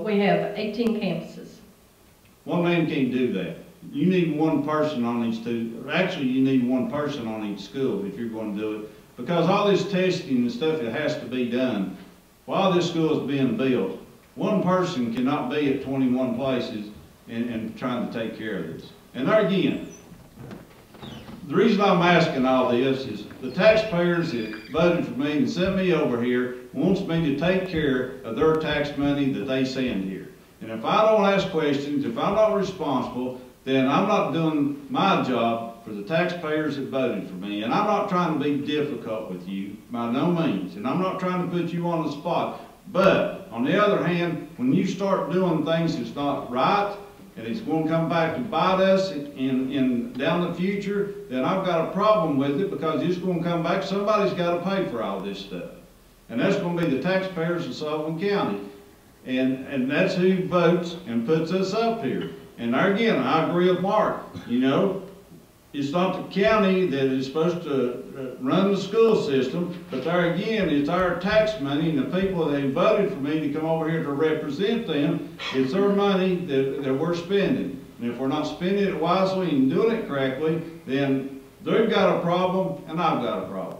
We have 18 campuses. One man can't do that. You need one person on each two, actually you need one person on each school if you're going to do it. Because all this testing and stuff that has to be done, while this school is being built, one person cannot be at 21 places and trying to take care of this. And there again, the reason I'm asking all this is the taxpayers that voted for me and sent me over here wants me to take care of their tax money that they send here. And if I don't ask questions, if I'm not responsible, then I'm not doing my job for the taxpayers that voted for me. And I'm not trying to be difficult with you, by no means. And I'm not trying to put you on the spot. But, on the other hand, when you start doing things that's not right, and it's going to come back to bite us in down the future, then I've got a problem with it, because it's going to come back, somebody's got to pay for all this stuff. And that's going to be the taxpayers of Sullivan County. And that's who votes and puts us up here. And there again, I agree with Mark. You know, it's not the county that is supposed to run the school system, but there again, it's our tax money, and the people that voted for me to come over here to represent them, it's their money that we're spending. And if we're not spending it wisely and doing it correctly, then they've got a problem and I've got a problem.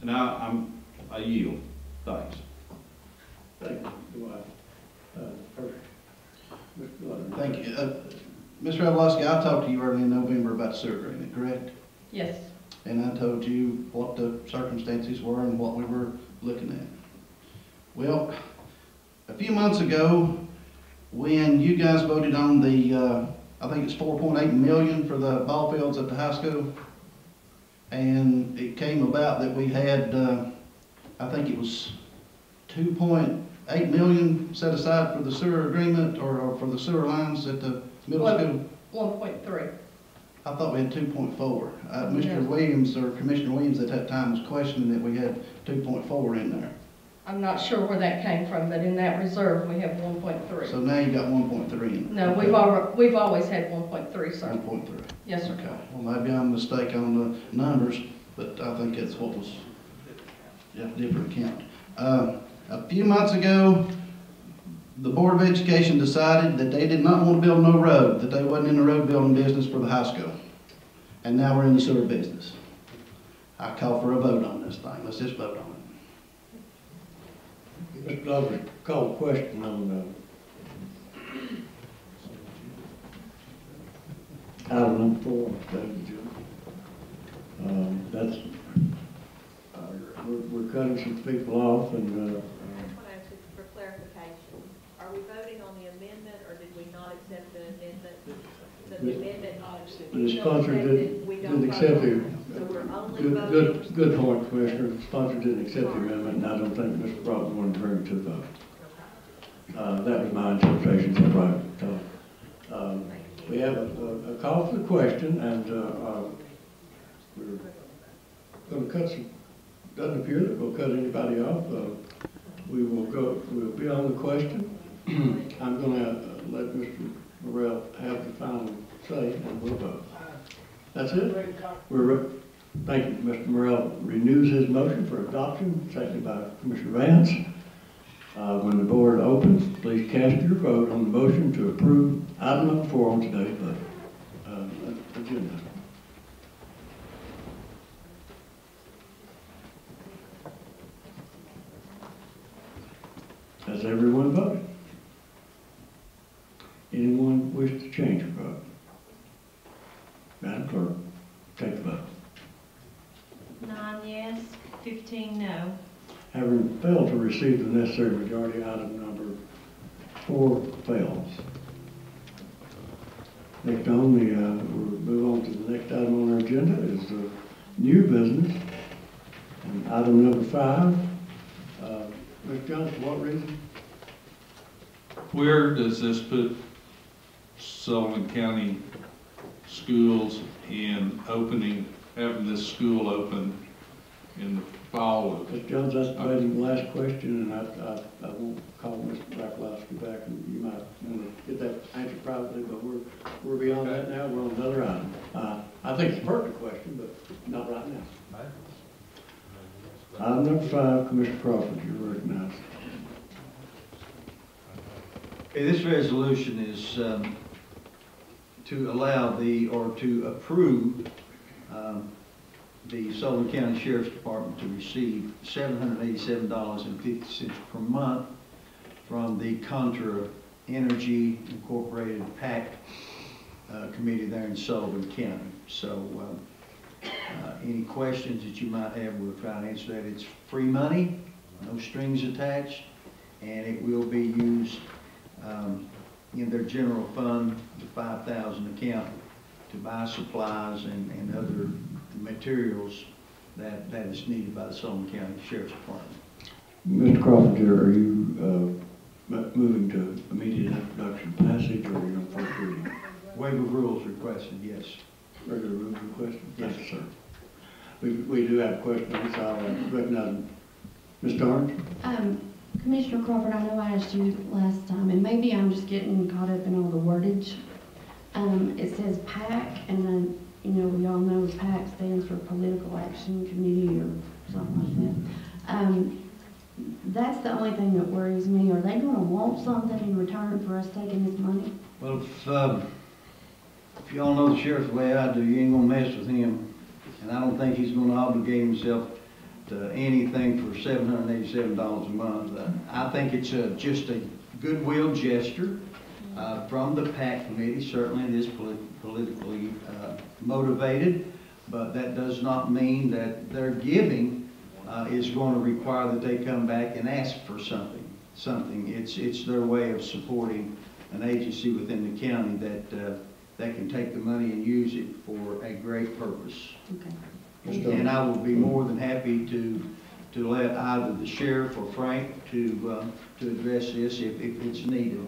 And I yield. Thanks. Thank you, Dwight. Perfect. Mr. Glover. Thank you. Mr. Evelowski, I talked to you early in November about the sewer agreement, correct? Yes. And I told you what the circumstances were and what we were looking at. Well, a few months ago, when you guys voted on the, I think it's 4.8 million for the ball fields at the high school, and it came about that we had, I think it was 2.8 million set aside for the sewer agreement, or for the sewer lines at the middle school. 1.3. I thought we had 2.4. Mr. Williams, or Commissioner Williams at that time, was questioning that we had 2.4 in there. I'm not sure where that came from, but in that reserve, we have 1.3. So now you got 1.3 in. No, Okay. we've always had 1.3, sir. 1.3. Yes, sir. Okay. Well, maybe I'm mistaken on the numbers, but I think that's what was, yeah, different count. A few months ago, the Board of Education decided that they did not want to build no road, that they wasn't in the road building business for the high school. And now we're in the sewer business. I call for a vote on this thing. Let's just vote on it. Mr. Glover, call a question on item number 4, David Jones. That's, we're cutting some people off, and I want to ask you for clarification. Are we voting on the amendment, or did we not accept the amendment? So the amendment, the sponsor didn't accept it. So we're only voting. Good point, Commissioner. The sponsor didn't accept the amendment, and I don't think Mr. Broughton wanted to bring it to the vote. That was my interpretation, is that right, Tom? We have a call for the question, and we're going to cut some. Doesn't appear that we'll cut anybody off. We'll be on the question. I'm going to let Mr. Morrell have the final say, and we'll vote. That's it? Thank you. Mr. Morrell renews his motion for adoption, seconded by Commissioner Vance. When the board opens, please cast your vote on the motion to approve item number 4 on today's agenda. Has everyone voted? Anyone wish to change their vote? Madam Clerk, take the vote. 9 yes, 15 no. Having failed to receive the necessary majority, item number 4 fails. Next on we'll move on to the next item on our agenda is new business. And item number 5. Mr. Johnson, for what reason? Where does this put Sullivan County schools in having this school open in the fall of? Mr. Jones, that's debating the last question, and I won't call Mr. Rakulowski back, and you might want to get that answered privately, but we're beyond that now. We're on another item. I think it's a pertinent question, but not right now. Item number 5, Commissioner Crawford, you're recognized. Okay, this resolution is to allow or to approve the Sullivan County Sheriff's Department to receive $787.50 per month from the Contra Energy Incorporated PAC committee there in Sullivan County. So any questions that you might have, we'll try to answer that. It's free money, no strings attached, and it will be used in their general fund, the 5,000 account, to buy supplies and other materials that is needed by the Sullivan County Sheriff's Department. Mr. Crawford, are you moving to immediate introduction passage, or are you on first reading? Waiver of rules requested, yes. Regular rules requested? Yes, sir. We do have questions. I'll recognize Ms. Torrance. Commissioner Crawford, I know I asked you last time, and maybe I'm just getting caught up in all the wordage. It says PAC, and then, we all know PAC stands for Political Action Committee or something like that. That's the only thing that worries me. Are they going to want something in return for us taking this money? Well, if y'all know the sheriff the way I do, you ain't gonna mess with him. And I don't think he's gonna obligate himself to anything for $787 a month. I think it's just a goodwill gesture from the PAC committee. Certainly it is politically motivated, but that does not mean that their giving is going to require that they come back and ask for something. It's their way of supporting an agency within the county that can take the money and use it for a great purpose. Okay. And I will be more than happy to let either the sheriff or Frank to address this if it's needed.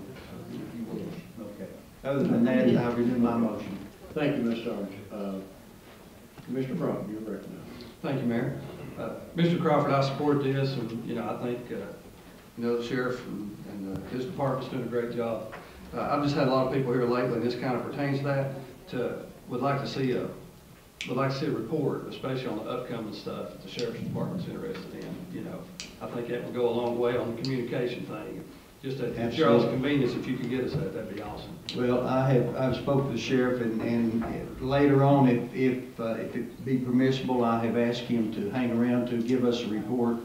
Okay. Other than that, I renew my motion. Thank you, Ms. Torrance. Commissioner Crawford, you're recognized. Thank you, Mayor. Mr. Crawford, I support this, and, I think, the sheriff and his department's doing a great job. I've just had a lot of people here lately, and this kind of pertains to that, would like to see a report, especially on the upcoming stuff that the sheriff's department's interested in. I think that would go a long way on the communication thing. Just at y'all's convenience, if you could get us that, that'd be awesome. Well, I've spoken to the sheriff, and later on, if it be permissible, I have asked him to hang around to give us a report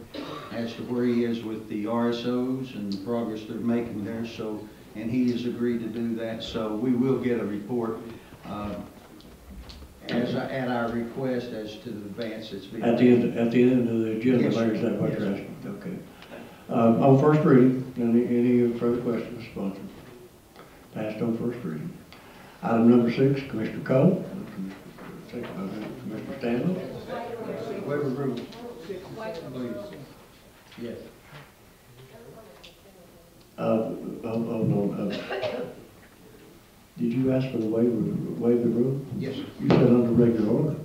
as to where he is with the RSOs and the progress they're making there. So, and he has agreed to do that. So we will get a report at our request as to the advance that's being made. At the end of the agenda, Yes, Larry, is that what yes, you're asking? Okay. On first reading, any further questions, sponsor? Passed on first reading. Item number 6, Commissioner Cole. Second by Commissioner Stanley. Waiver of rules. Please. Yes. Hold on. Did you ask for the waiver rule? Yes. You said under regular order.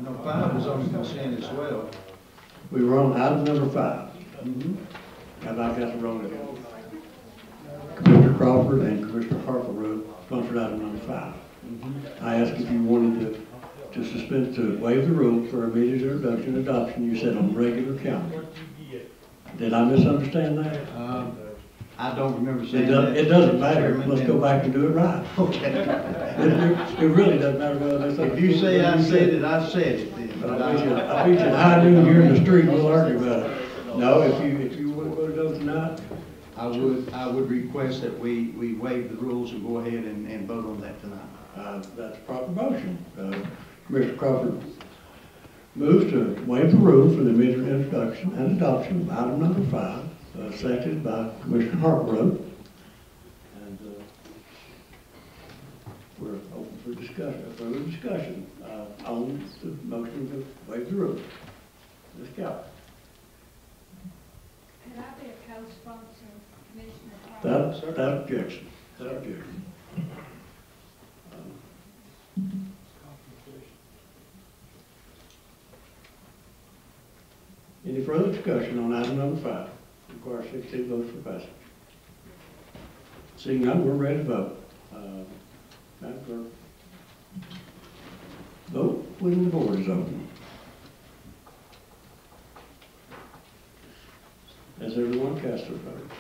No, 5 is on consent as well. We were on item number 5. Have I got it wrong again? Commissioner Crawford and Commissioner Harper wrote sponsored item number 5. I asked if you wanted to suspend, to waive the rule for immediate introduction and adoption. You said on regular calendar. Did I misunderstand that? I don't remember saying that. It doesn't matter. Let's go back and do it right. Okay. It really doesn't matter whether If you say I said it, I said it then. But I beat you at high noon here in the street, we'll argue about it. No, if you want to go to those tonight, I would request that we waive the rules and go ahead and vote on that tonight. that's a proper motion. Commissioner Crawford moves to waive the rule for the immediate introduction and adoption of item number 5, seconded by Commissioner Harper. And we're open for discussion, further discussion on the motion to waive the rule. Ms. Calvin. Could I be a co-sponsor, Commissioner? Without objection. Without objection. Any further discussion on item number 5? Requires 16 votes for passage. Seeing none, we're ready to vote. Madam Clerk. Vote when the board is open. cast their vote?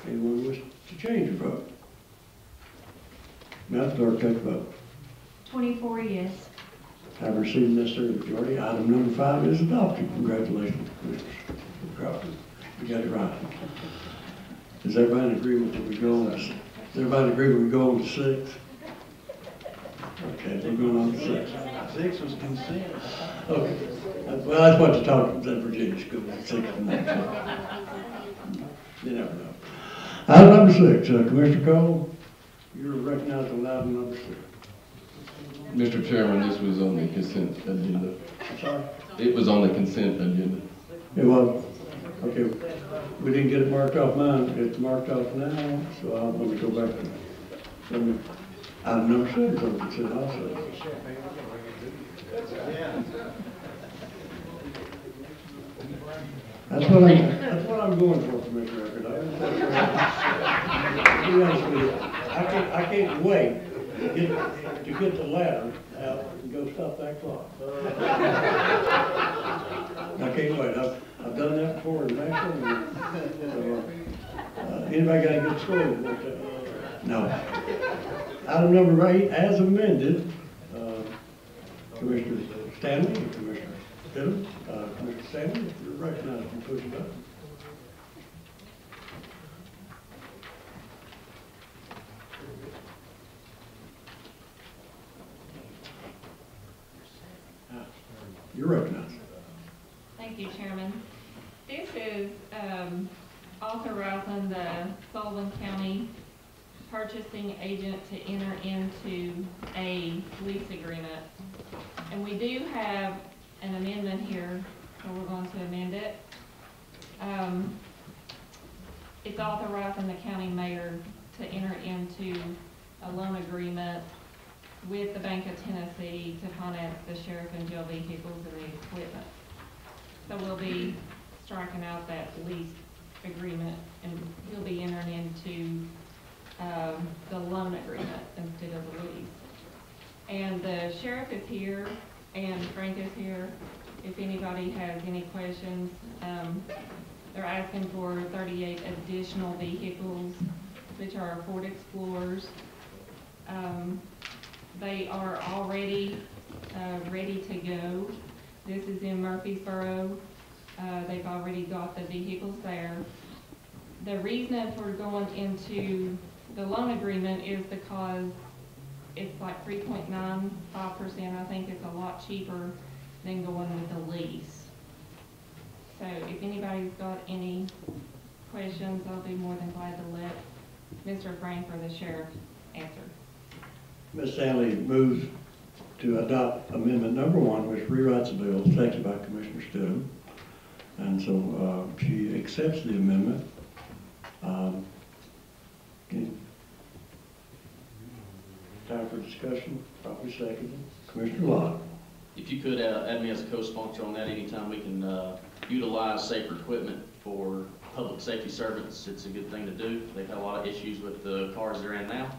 Anyone wish to change your vote? Madam Clerk, take the vote. 24 yes. Have received the necessary majority. Item number 5 is adopted. Congratulations, Commissioner Crawford. You got it right. Is everybody in agreement that we go on to, is everybody in agreement we go on to 6? Okay, we're going on to 6. 6 was consent. Okay. Well, that's what you're talking about, Virginia school, 6 and 9. You never know. Item number 6, Commissioner Cole, you're recognized on item number 6. Mr. Chairman, this was on the consent agenda. I'm sorry? It was on the consent agenda. It was? Okay. We didn't get it marked off mine. It's marked off now, so I'm going to go back to item number 7 on consent also. That's what I'm going for, Commissioner Record. To be honest with you, I can't wait to get the ladder out and go stop that clock. I can't wait. I've done that before in Nashville. Anybody got a good story about that? No. Item number 8, as amended, Commissioner Stanley and Commissioner Stidham. Commissioner Stanley, if you're recognized, you push the button. You're recognized. Thank you, Chairman. This is authorizing the Sullivan County purchasing agent to enter into a lease agreement. And we do have an amendment here, so we're going to amend it. It's authorizing the county mayor to enter into a loan agreement with the Bank of Tennessee to finance the sheriff and jail vehicles and the equipment. So we'll be striking out that lease agreement, and he'll be entering into the loan agreement instead of the lease. And the sheriff is here, and Frank is here. If anybody has any questions, they're asking for 38 additional vehicles, which are Ford Explorers. They are already ready to go. This is in Murfreesboro. They've already got the vehicles there. The reason for going into the loan agreement is because it's like 3.95%. I think it's a lot cheaper than going with the lease. So if anybody's got any questions, I'll be more than glad to let Mr. Frank or the sheriff answer. Ms. Stanley moves to adopt amendment number 1, which rewrites the bill, seconded by Commissioner Stidham. And so she accepts the amendment. Time for discussion, probably seconded. Commissioner Lott. If you could add me as a co-sponsor on that, anytime we can utilize safer equipment for public safety servants, it's a good thing to do. They've had a lot of issues with the cars they're in now.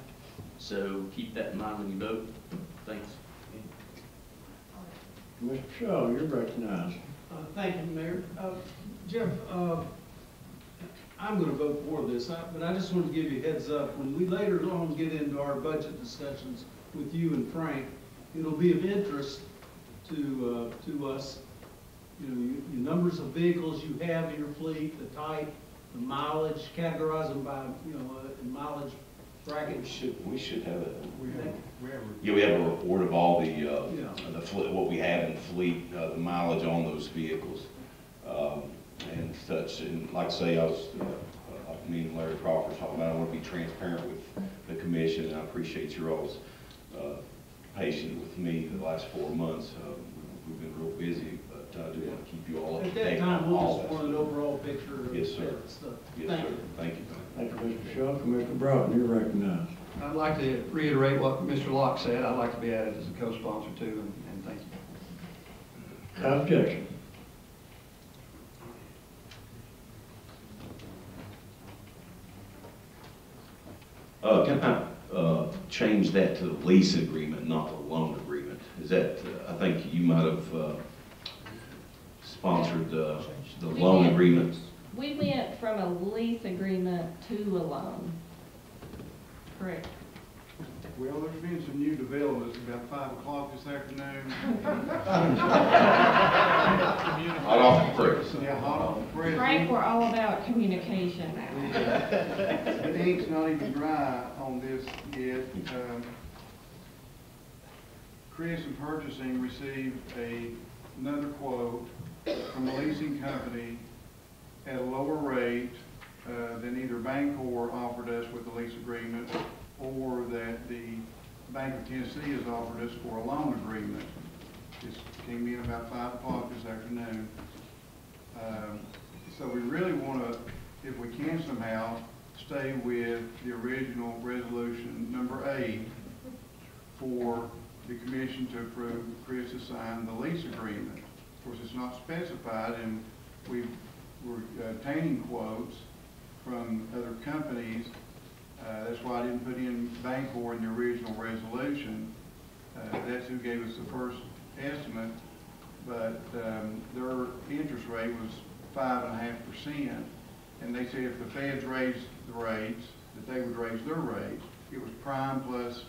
So keep that in mind when you vote. Thanks. Commissioner Shaw, you're recognized. Thank you, Mayor. Jeff, I'm going to vote for this, but I just want to give you a heads up. When we later on get into our budget discussions with you and Frank, it'll be of interest to us. You know, your numbers of vehicles you have in your fleet, the type, the mileage, categorize them by, mileage bracket. We should have a, we have a report of all the what we have in the fleet, the mileage on those vehicles, and such. And like I say, like me and Larry Crawford was talking about, I want to be transparent with the commission, and I appreciate your all's patience with me the last 4 months. We've been real busy, but I do want to keep you all up to date. At that time, we'll just want an overall picture. Yes, sir. Yes, sir. Thank you. Thank you, Mr. Shaw. Commissioner Broughton, you're recognized. I'd like to reiterate what Mr. Locke said. I'd like to be added as a co-sponsor too, and thank you. Without objection. Can I change that to the lease agreement, not the loan agreement? Is that, I think you might have sponsored the loan agreement. We went from a lease agreement to a loan. Correct. Well, there's been some new developments about 5 o'clock this afternoon. Hot off the press. Yeah, hot off the press. Frank, we're all about communication now. The ink's not even dry on this yet. Chris in purchasing received another quote from a leasing company at a lower rate than either Bancorp offered us with the lease agreement or that the Bank of Tennessee has offered us for a loan agreement. This came in about 5 o'clock this afternoon. So we really want to, if we can somehow, stay with the original resolution number 8 for the commission to approve Chris to sign the lease agreement. Of course, it's not specified, and we're obtaining quotes from other companies. That's why I didn't put in Bancorp in the original resolution. That's who gave us the first estimate, but their interest rate was 5.5%, and they said if the feds raised the rates, that they would raise their rates. It was prime plus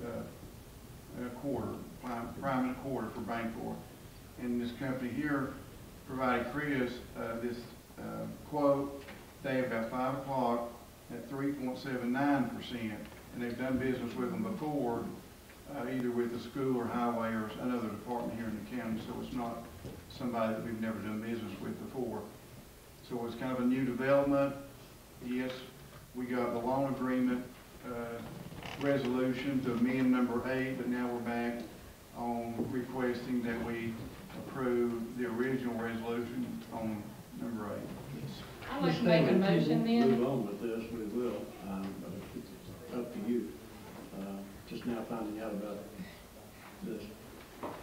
a quarter, prime and a quarter for Bancorp. And this company here provided Chris this quote today about 5 o'clock at 3.79%, and they've done business with them before, either with the school or highway or another department here in the county, so it's not somebody that we've never done business with before. So it's kind of a new development. Yes, we got the loan agreement resolution to amend number 8, but now we're back on requesting that we approve the original resolution on number 8. I'd like to make a motion then. Move on with this, we will, but it's up to you. Just now finding out about this.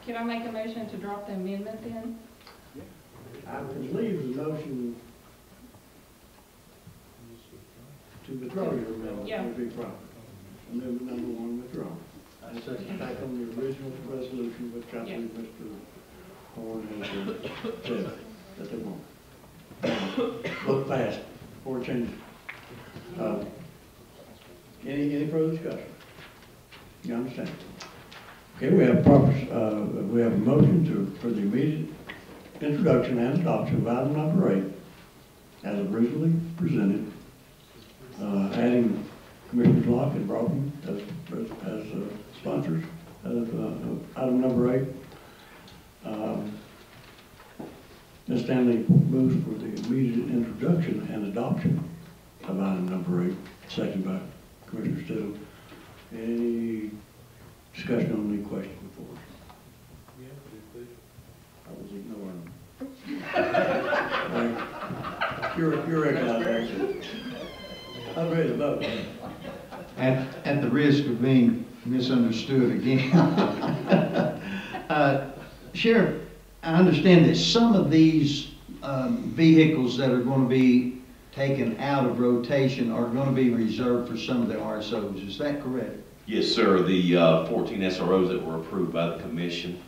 Can I make a motion to drop the amendment then? I would leave the motion to withdraw your amendment, Yeah. would be proper. Amendment number 1 withdrawn. I second back on the original resolution, which I believe Mr. Horn has said that they want. Look fast before it changes. Any further discussion? You understand? Okay, we have we have a motion for the immediate introduction and adoption of item number 8 as originally presented, adding Commissioners Locke and Broughton as sponsors of item number 8. Ms. Stanley moves for the immediate introduction and adoption of item number 8, second by Commissioner Stidham. Any discussion on any question before? I was ignoring them. You're recognized. I'm ready to vote. At the risk of being misunderstood again, Sheriff, I understand that some of these vehicles that are going to be taken out of rotation are going to be reserved for some of the RSOs. Is that correct? Yes, sir. The 14 SROs that were approved by the commission,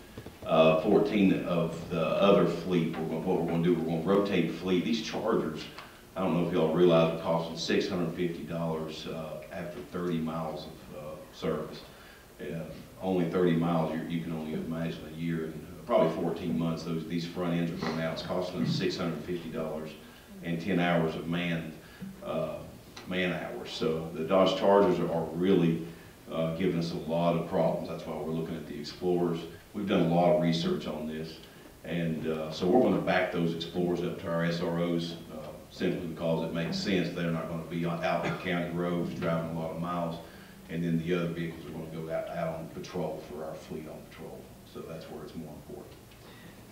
14 of the other fleet, what we're going to do, we're going to rotate fleet. These Chargers, I don't know if y'all realize, it costs them $650 after 30 miles of service. Only 30 miles, you can only imagine a year. And probably 14 months, these front ends are going out. It's costing us $650 and 10 hours of man hours. So the Dodge Chargers are really giving us a lot of problems. That's why we're looking at the Explorers. We've done a lot of research on this, and so we're going to back those Explorers up to our SROs simply because it makes sense. They're not going to be out on county roads driving a lot of miles, and then the other vehicles are going to go out on patrol for our fleet on patrol. So that's where it's more important.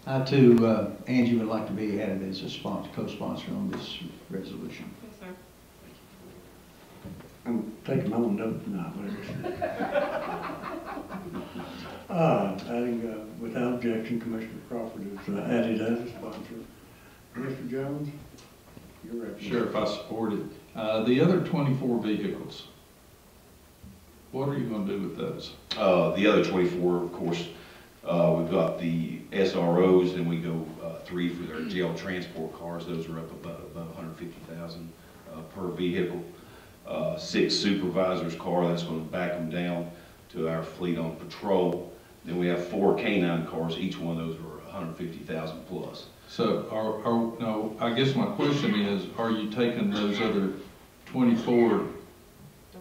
I too, Angie, would like to be added as a co-sponsor on this resolution. Yes, sir. I'm taking my own note now, whatever. Adding, without objection, Commissioner Crawford is added as a sponsor. Mr. Jones, your recommendation. Sheriff, I support it. The other 24 vehicles, what are you going to do with those? The other 24, of course, We've got the SROs, and we go 3 for their jail transport cars. Those are up about 150,000 per vehicle. 6 supervisors' car, that's going to back them down to our fleet on patrol. Then we have 4 canine cars. Each one of those are 150,000 plus. So no, I guess my question is, are you taking those other 24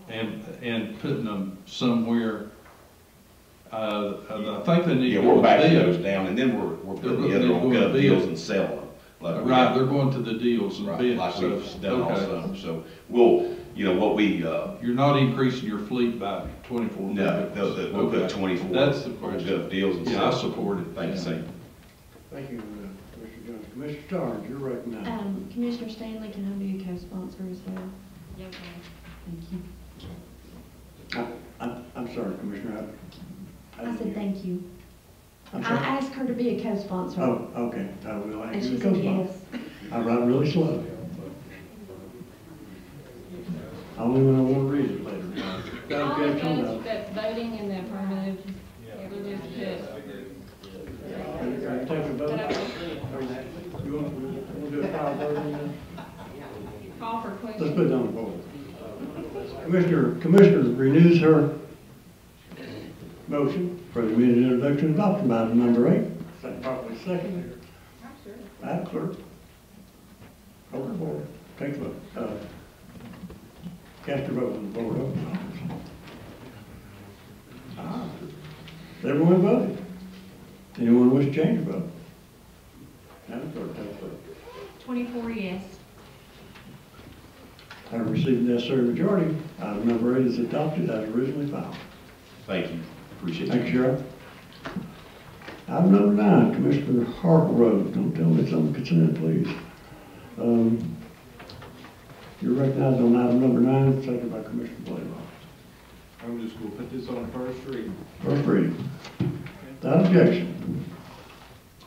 and putting them somewhere? I think they need to go we're to backing deals. those down, and then we're putting the other on gov deals and selling them. Like Right, they're going to the deals and bids. like So, we've done all okay. summer. So we'll, what we, You're not increasing your fleet by 24 no, vehicles. we'll put Okay. 24 That's the on question. gov deals and Yeah, I sell them. support it. Thank you, Sam. Thank you, Mr. Jones. Commissioner Starnes, you're recognized. Commissioner Stanley, can I be a co-sponsor as well? Okay. Thank you. I'm sorry, Commissioner. I said thank you. I'm I sorry. asked her to be a co-sponsor. Oh, okay. I will And ask she you to said co-sponsor. yes. I write really slow. Only when I want to read it later. Got All objection? it No. does, that's voting in the affirmative, we'll just Are you taking a vote? You want to do a power vote on this? call for Let's question. put it on the board. Commissioner renews her motion for the immediate introduction and adoption by item number 8. Second, properly second. Madam Clerk. Over the board. Take the vote. Cast your vote on the board. Open. Everyone voted. Anyone wish to change their vote? Madam Clerk, take the vote. 24 yes. Having received the necessary majority, item number 8 is adopted as originally filed. Thank you. Appreciate you. Thank you, Sheriff. Item number 9, Commissioner Hargrove. Don't tell me it's on consent, please. You're recognized on item number 9, seconded by Commissioner Blaylock. I'm just gonna put this on first reading. First reading. Without objection.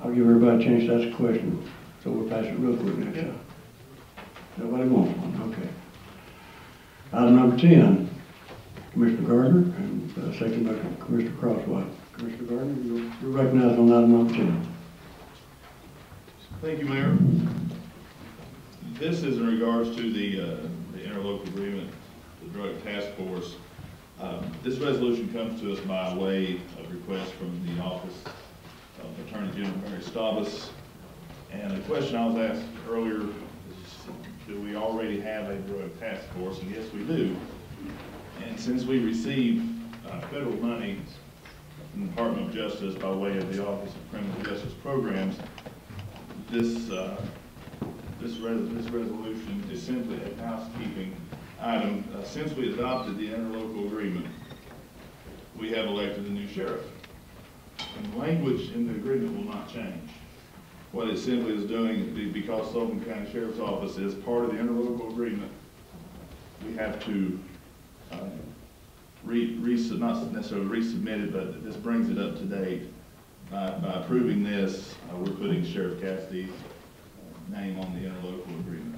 I'll give everybody a chance to ask a question, so we'll pass it real quick next time. Nobody wants one, okay. Item number 10, Commissioner Gardner, and second by Commissioner Crosswhite. Commissioner Gardner, you're recognized on item number 10. Thank you, Mayor. This is in regards to the interlocal agreement, the drug task force. This resolution comes to us by way of request from the Office of Attorney General Mary Staubus. And the question I was asked earlier is, do we already have a drug task force? And yes, we do. And since we receive federal money from the Department of Justice by way of the Office of Criminal Justice Programs, this resolution is simply a housekeeping item. Since we adopted the interlocal agreement, we have elected a new sheriff. And the language in the agreement will not change. What it simply is doing is, because Sullivan County Sheriff's Office is part of the interlocal agreement, we have to not necessarily resubmit it, but this brings it up to date. By approving this, we're putting Sheriff Cassidy's name on the interlocal agreement.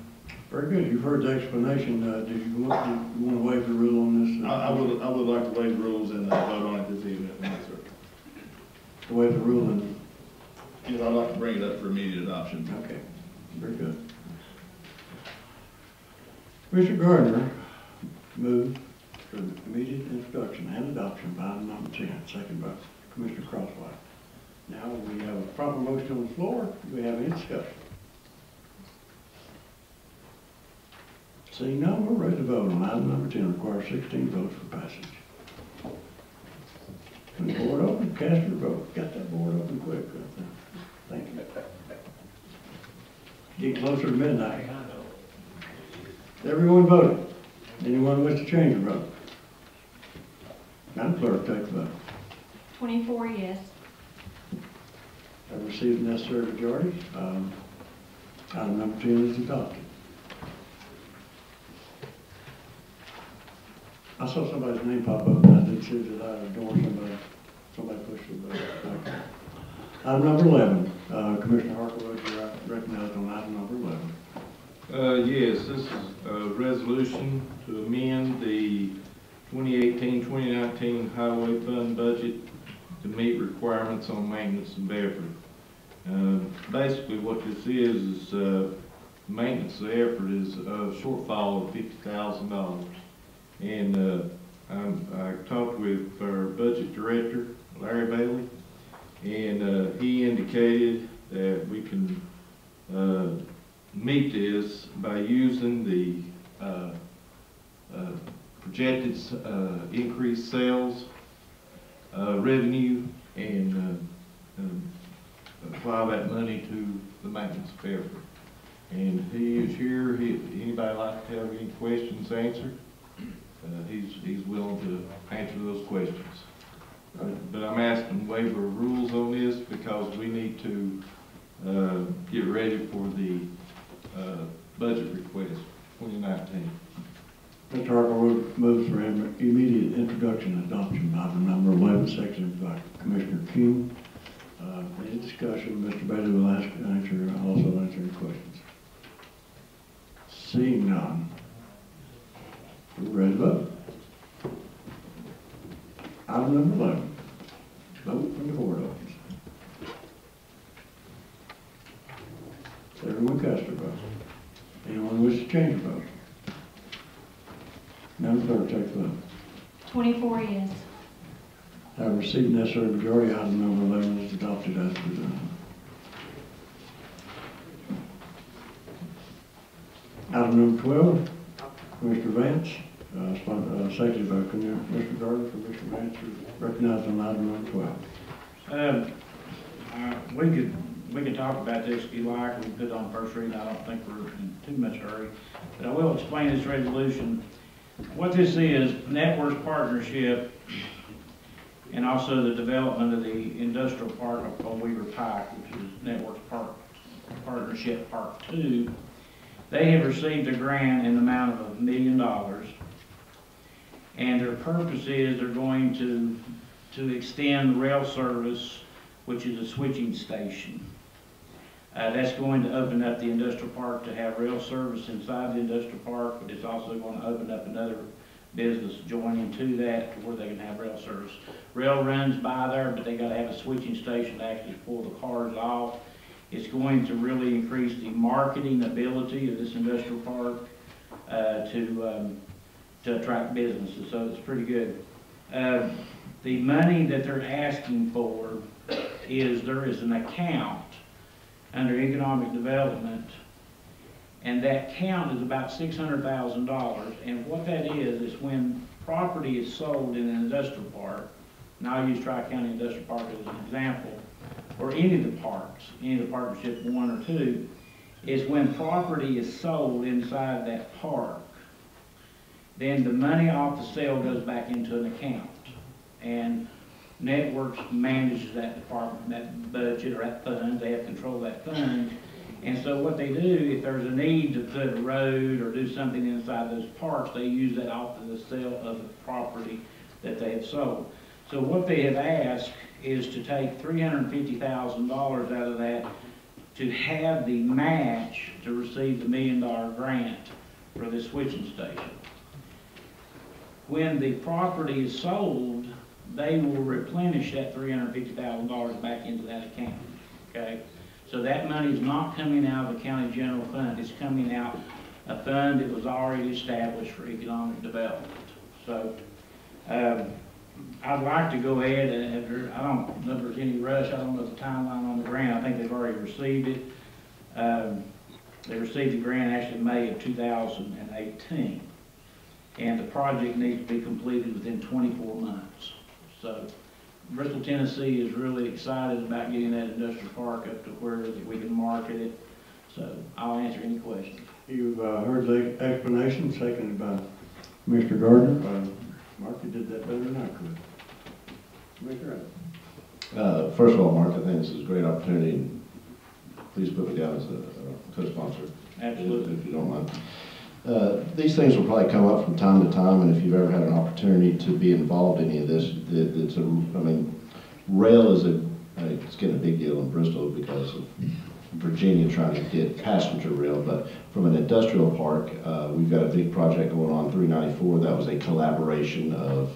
Very good. You've heard the explanation. Do you want to waive the rule on this? I would like to waive the rules and vote on it this evening, yes, sir. To waive the rule and... Yes, I'd like to bring it up for immediate adoption. Okay, very good. Commissioner Gardner moved for immediate introduction and adoption by item number 10, second by Commissioner Crosswhite. Now we have a proper motion on the floor. Do we have any discussion? Seeing none, we're ready to vote on item number 10. Requires 16 votes for passage. When the board open, cast your vote. Got that board open quick right there. Thank you. Get closer to midnight. Everyone voted. Anyone wish to change their vote? Madam Clerk, take the vote. 24 yes. Have received the necessary majority. Item number 10 is adopted. I saw somebody's name pop up and I didn't see that I ignored somebody. Somebody pushed the button. Item number 11, Commissioner Harklewood, you're recognized on item number 11. Yes, this is a resolution to amend the 2018-2019 Highway Fund budget to meet requirements on maintenance in Bedford. Basically what this is maintenance of effort is a shortfall of $50,000. And I talked with our budget director, Larry Bailey, and he indicated that we can meet this by using the projected increased sales revenue and apply that money to the maintenance of effort. And he is here. Anybody like to have any questions answered? He's willing to answer those questions. But I'm asking waiver of rules on this because we need to get ready for the budget request 2019. Mr. Harper moves for immediate introduction and adoption of item number 11, seconded by Commissioner King. Any discussion? Mr. Bailey will also answer any questions. Seeing none, we're ready to vote. Item number 11. Vote when the board opens. Everyone cast their vote. Anyone wish to change their vote? Madam Clerk, take the vote. 24 yes. Have received necessary majority. Item number 11 is adopted as presented. Item number 12, Commissioner Vance, seconded by Mr. Gardner. Commissioner Vance is recognized on item number 12. We could talk about this if you like. We can put it on first reading. I don't think we're in too much hurry. But I will explain this resolution. What this is, Networks Partnership, and also the development of the industrial park on Weaver Pike, which is Networks Partnership Part 2. They have received a grant in the amount of $1 million. And their purpose is they're going to extend rail service, which is a switching station. That's going to open up the industrial park to have rail service inside the industrial park, but it's also going to open up another business joining to that where they can have rail service. Rail runs by there, but they got to have a switching station to actually pull the cars off. It's going to really increase the marketing ability of this industrial park to attract businesses, so it's pretty good. The money that they're asking for is there is an account under economic development, and that count is about $600,000. And what that is when property is sold in an industrial park, and I'll use Tri-County Industrial Park as an example, or any of the parks, any of the partnership 1 or 2, is when property is sold inside that park, then the money off the sale goes back into an account. And Networks manages that department, that budget or that fund. They have control of that fund. And so what they do, if there's a need to put a road or do something inside those parks, they use that off of the sale of the property that they have sold. So what they have asked is to take $350,000 out of that to have the match to receive the $1 million grant for this switching station. When the property is sold, they will replenish that $350,000 back into that account, okay? So that money is not coming out of the county general fund. It's coming out a fund that was already established for economic development. So I'd like to go ahead and, I don't know if there's any rush. I don't know the timeline on the grant. I think they've already received it. They received the grant actually in May of 2018. And the project needs to be completed within 24 months. So Bristol, Tennessee is really excited about getting that industrial park up to where we can market it. So I'll answer any questions. You've heard the explanation, seconded by Mr. Gardner. Mark, you did that better than I could. First of all, Mark, I think this is a great opportunity. Please put me down as a co-sponsor. Absolutely. If you don't mind. These things will probably come up from time to time, and if you've ever had an opportunity to be involved in any of this, rail is it's getting a big deal in Bristol because of Virginia trying to get passenger rail, but from an industrial park, we've got a big project going on 394. That was a collaboration of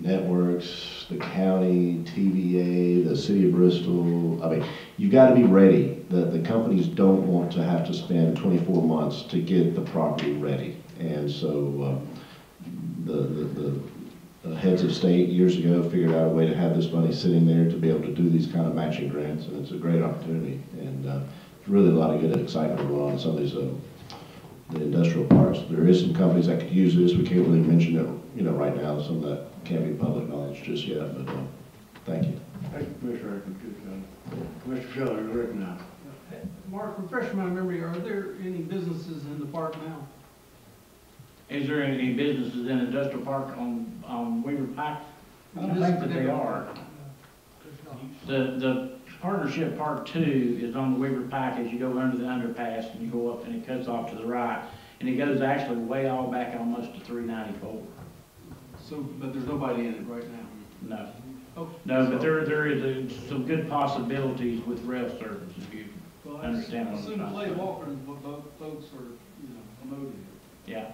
networks, the county, TVA, the city of Bristol. I mean, you got to be ready. The companies don't want to have to spend 24 months to get the property ready. And so the heads of state years ago figured out a way to have this money sitting there to be able to do these kind of matching grants, and it's a great opportunity. And really a lot of good excitement going on some of these the industrial parks. There is some companies that could use this. We can't really mention it, you know, right now. Some of that can't be public knowledge just yet, but thank you. Thank you, Commissioner Atkins. Commissioner Shelley, you're recognized. Mark, refresh my memory, are there any businesses in the park now? Is there any businesses in industrial park on Weaver Pike? I don't think that they are. The Partnership Park 2 is on the Weaver Pike as you go under the underpass and you go up and it cuts off to the right. And it goes actually way all back almost to 394. So, but there's nobody in it right now? No. Oh. No, but there is some good possibilities with rail service if you understand what I'm Soon trying to Lay say. Walker and what folks are, you know, promoting it. Yeah.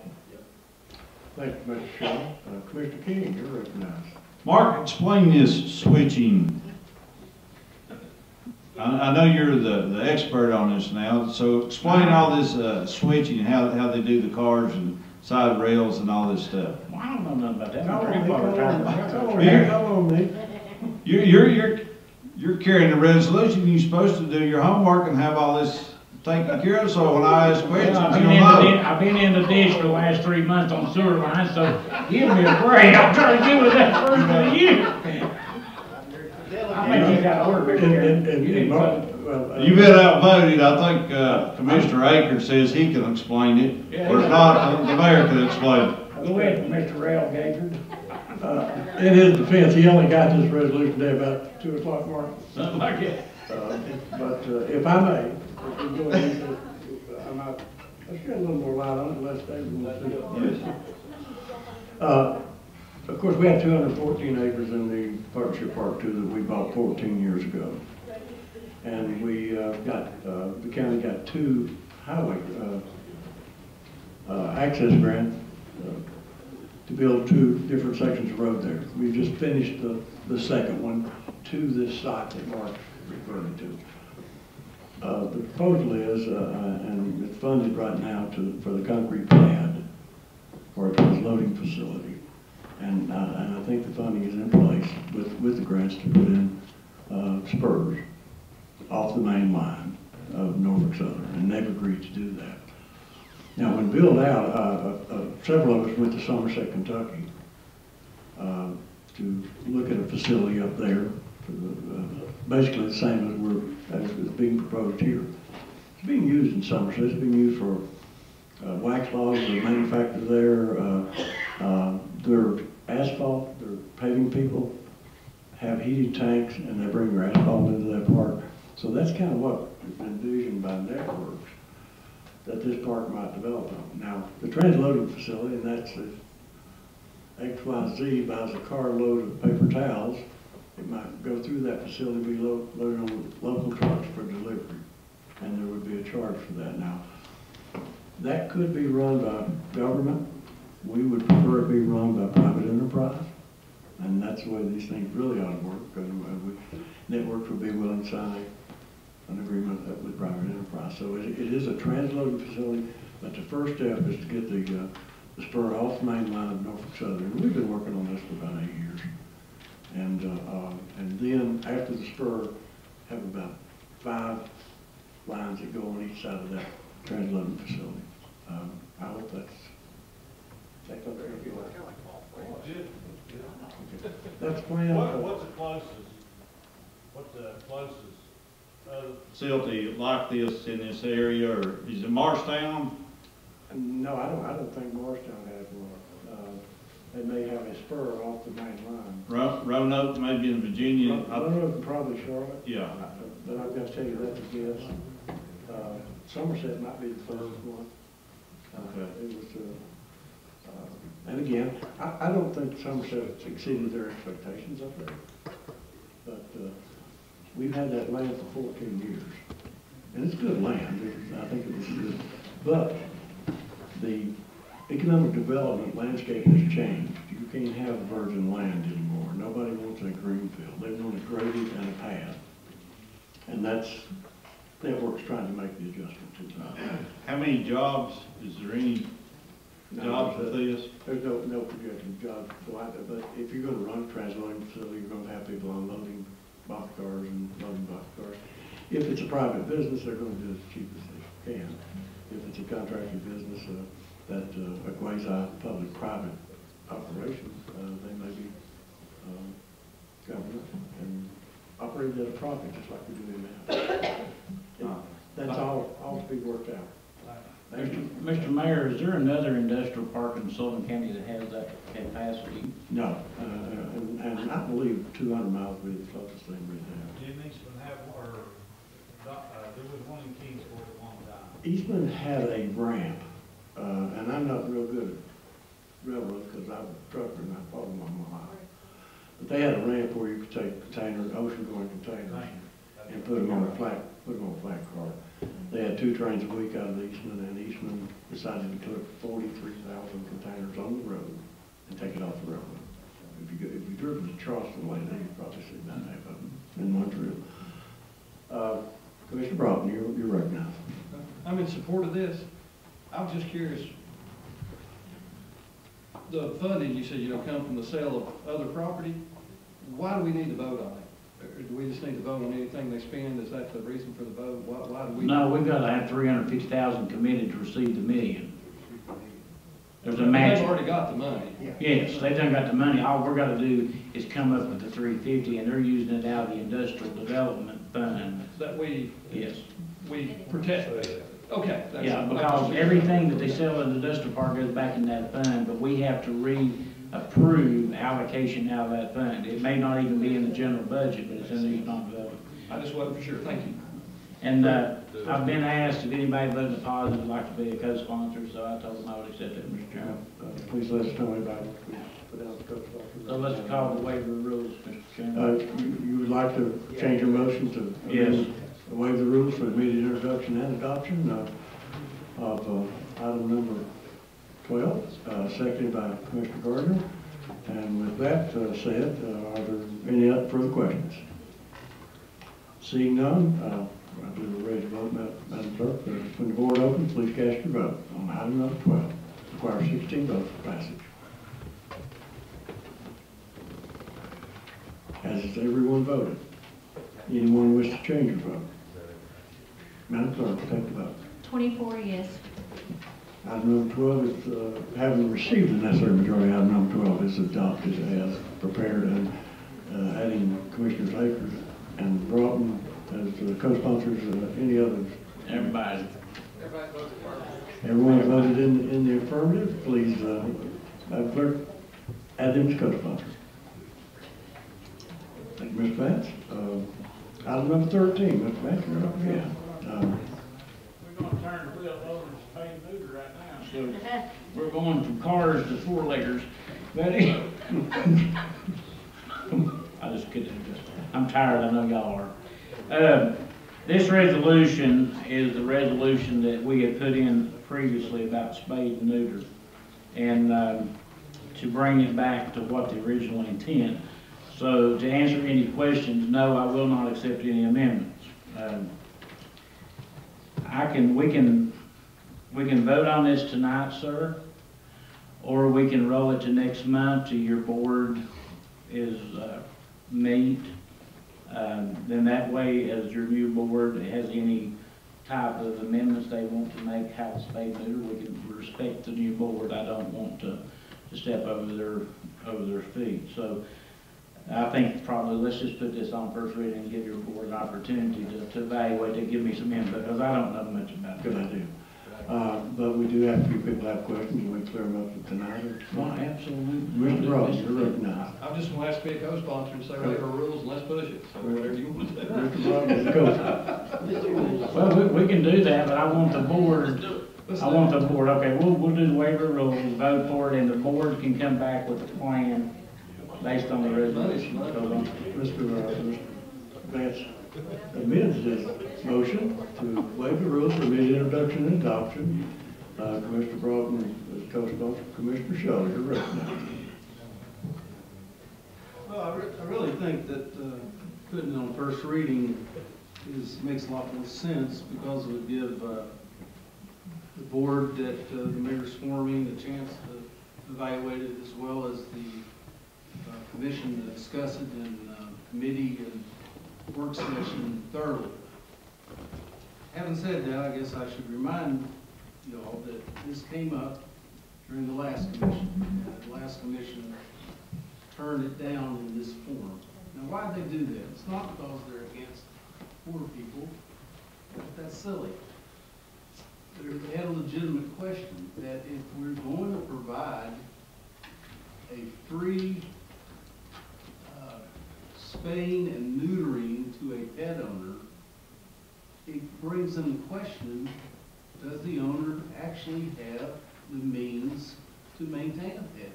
Thank you, Commissioner Shelley. Commissioner King, you're recognized. Mark, explain this switching. I know you're the expert on this now, so explain all this switching, how they do the cars and side rails and all this stuff. Well, I don't know nothing about that. Come My on, grandfather come on, retired. come on, Nick. You're carrying the resolution. You're supposed to do your homework and have all this taken care of, so when I ask questions, I've you'll been, know. I've been in the ditch for the last 3 months on sewer lines, so give me a break. I'm trying to get with that first of the year. I think you got order, Mr. Chairman. You've been outvoted. I think Commissioner Akers says he can explain it, or if not, the mayor can explain it. Go ahead, Mr. Rail Gager. In his defense, he only got this resolution today about 2 o'clock, Mark. Something like that. But if I may, if we go ahead, let's get a little more light on it, unless David wants to. Yes. Of course, we have 214 acres in the Partnership Park 2 that we bought 14 years ago. And we the county got 2 highway access grants to build 2 different sections of road there. We just finished the second one to this site that Mark's referring to. The proposal is, and it's funded right now for the concrete pad for a transloading facility. And I think the funding is in place with the grants to put in spurs off the main line of Norfolk Southern, and they've agreed to do that. Now, when built out, several of us went to Somerset, Kentucky, to look at a facility up there, basically the same as is being proposed here. It's being used in Somerset. It's being used for wax logs, the manufacturer there. Their asphalt, their paving people have heated tanks, and they bring their asphalt into that park. So that's kind of what is envisioned by networks that this park might develop on. Now, the transloading facility, and that's if XYZ buys a carload of paper towels, it might go through that facility, be loaded on local trucks for delivery, and there would be a charge for that. Now, that could be run by government. We would prefer it be run by private enterprise, and that's the way these things really ought to work, because networks would be willing to sign an agreement with private enterprise. So it is a transloading facility, but the first step is to get the spur off the main line of Norfolk Southern. We've been working on this for about 8 years. And then after the spur, have about 5 lines that go on each side of that transloading facility. I hope that's That's planned. What's the closest? What's the closest? Facility like this in this area, or is it Marshtown? No, I don't think Morristown has one. They may have a spur off the main line. Roanoke, maybe in Virginia. Roanoke and probably Charlotte. Yeah. But I've got to tell you that's a guess. Somerset might be the closest one. Okay. It was, and again, I don't think Somerset exceeded their expectations up there. But we've had that land for 14 years. And it's good land. I think it was good. But the economic development landscape has changed. You you can't have virgin land anymore. Nobody wants a greenfield. They want a graded and a pad. And Network's trying to make the adjustment to that. How many jobs, is there any jobs with this? There's no projected jobs go out there, but if you're gonna run a transloading facility, you're gonna have people unloading boxcars and loading boxcars. If it's a private business, they're gonna do it as cheap as they can. If it's a contracted business, a quasi-public-private operation, they may be, government and operated at a profit, just like we're doing now. That's all to be worked out. Mr. Mayor, is there another industrial park in Sullivan County that has that capacity? No, and I believe 200 miles would be the closest thing we have. Didn't Eastman have, or, there was one in Kingsport at one time. Eastman had a ramp, and I'm not real good at railroads because I was a trucker and I followed my mile. But they had a ramp where you could take containers, ocean-going containers, and put them on a flat car. They had 2 trains a week out of Eastman, and Eastman decided to put 43,000 containers on the road and take it off the railroad. If you driven to Charleston lately, you've probably seen that half of them in one trip. Commissioner Broughton, you're recognized. I'm in support of this. I was just curious. The funding, you said, come from the sale of other property. Why do we need to vote on it? Or do we just need to vote on anything they spend? Is that the reason for the vote? Why do we? No, we've got to have 350,000 committed to receive the million. There's a match. They've already got the money. Yes, they've done got the money. All we're got to do is come up with the 350, and they're using it out of the industrial development fund. That we. Yes. We protect. Okay. Yeah, because everything that they sell in the industrial park goes back in that fund, but we have to reapprove allocation out of that fund. It may not even be in the general budget, but it's in the economic development. I just wasn't for sure. Thank you. And I've been asked if anybody voted positive would like to be a co-sponsor, so I told them I would accept it, Mr. Chairman. Please let us know about it. Put down the co-sponsor. So let's call the waiver of rules, Mr. Chairman. You would like to change your motion to Yes. Waive the rules for immediate introduction and adoption of item number 12, seconded by Commissioner Gardner. And with that said, are there any further questions? Seeing none, I believe we're ready to vote, Madam Clerk. When the board opens, please cast your vote on item number 12. Requires 16 votes for passage. Has everyone voted? Anyone wish to change your vote? Madam Clerk, take the vote. 24 yes. Item number 12 is, having received the necessary majority, item number 12 is adopted as prepared, and adding Commissioners Akers and Broughton as co-sponsors. Any others? Everybody. Everyone voted in the affirmative. Please, Madam Clerk, add them as co-sponsors. Thank you, Mr. Vance. Item number 13, Mr. Vance, you're up again. We're going to turn the wheel over to spade neuter right now. So we're going from cars to four-leggers. Ready? I just kidding. I'm tired, I know y'all are. This resolution is the resolution that we had put in previously about spade and neuter. And to bring it back to what the original intent. So to answer any questions, no, I will not accept any amendments. We can vote on this tonight, sir, or we can roll it to next month to your board is meet. Then that way, as your new board has any type of amendments they want to make, how spade neuter, we can respect the new board. I don't want to step over their feet. So I think probably let's just put this on first reading and give your board an opportunity to evaluate, to give me some input, because I don't know much about it. Good idea. But we do have a few people have questions, and we clear them up tonight. Well, absolutely. Mr. Broughton, you're recognized. I just want to ask to be a co-sponsor and say whatever rules and let's push it. So whatever you want to do. Mr. Broughton is a co-sponsor. Well, we can do that, but I want the board. Okay, we'll do the waiver rules, vote for it, and the board can come back with a plan based on the resolution. Mr. Vance amends his motion to waive the rules for immediate introduction and adoption. Commissioner Broughton is co-sponsor. Commissioner Shaw, you're recognized. Well, I really think that putting it on first reading makes a lot more sense because it would give the board that the mayor's forming the chance to evaluate it as well as the commission to discuss it in committee and work session thoroughly. Having said that, I guess I should remind you all that this came up during the last commission. The last commission turned it down in this form. Now, why'd they do that? It's not because they're against poor people. That's silly. They had a legitimate question that if we're going to provide a free spaying and neutering to a pet owner, it brings into question, does the owner actually have the means to maintain a pet?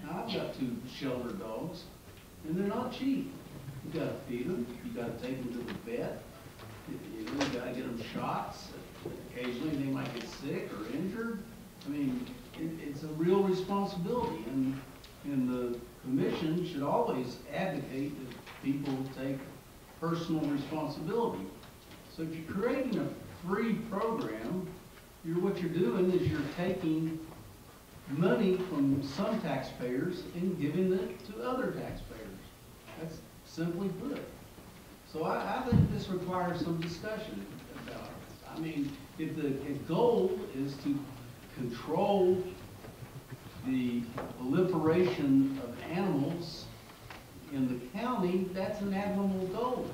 Now, I've got 2 shelter dogs, and they're not cheap. You gotta feed them, you gotta take them to the vet, you gotta get them shots. Occasionally, they might get sick or injured. I mean, it's a real responsibility, and the commission should always advocate that people take personal responsibility. So if you're creating a free program, what you're doing is you're taking money from some taxpayers and giving it to other taxpayers. That's simply put. So I think this requires some discussion about it. I mean, if the goal is to control the proliferation of animals in the county, that's an admirable goal.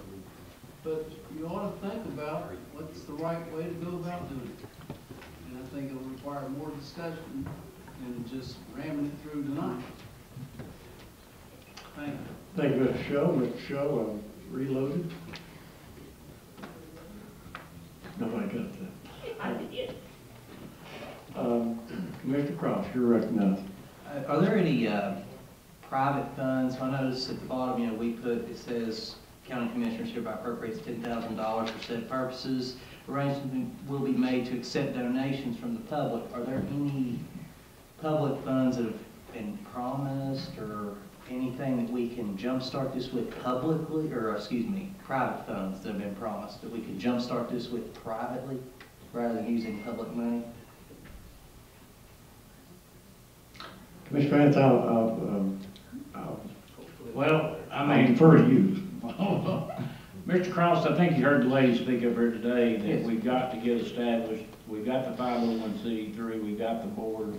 But you ought to think about what's the right way to go about doing it. And I think it'll require more discussion than just ramming it through tonight. Thank you. Thank you, Mr. Shaw. Mr. Shaw, reloaded. Nobody got that. I did. Commissioner Cross, you're recognized. Are there any private funds? I noticed at the bottom, we put, it says, County Commissioners hereby appropriates $10,000 for said purposes. Arrangements will be made to accept donations from the public. Are there any public funds that have been promised or anything that we can jumpstart this with publicly, or excuse me, private funds that have been promised that we can jumpstart this with privately rather than using public money? Commissioner Vance, Well, I defer to you. Mr. Cross, I think you heard the lady speak up here today, that Yes. we've got to get established. We've got the 501c3, we've got the board.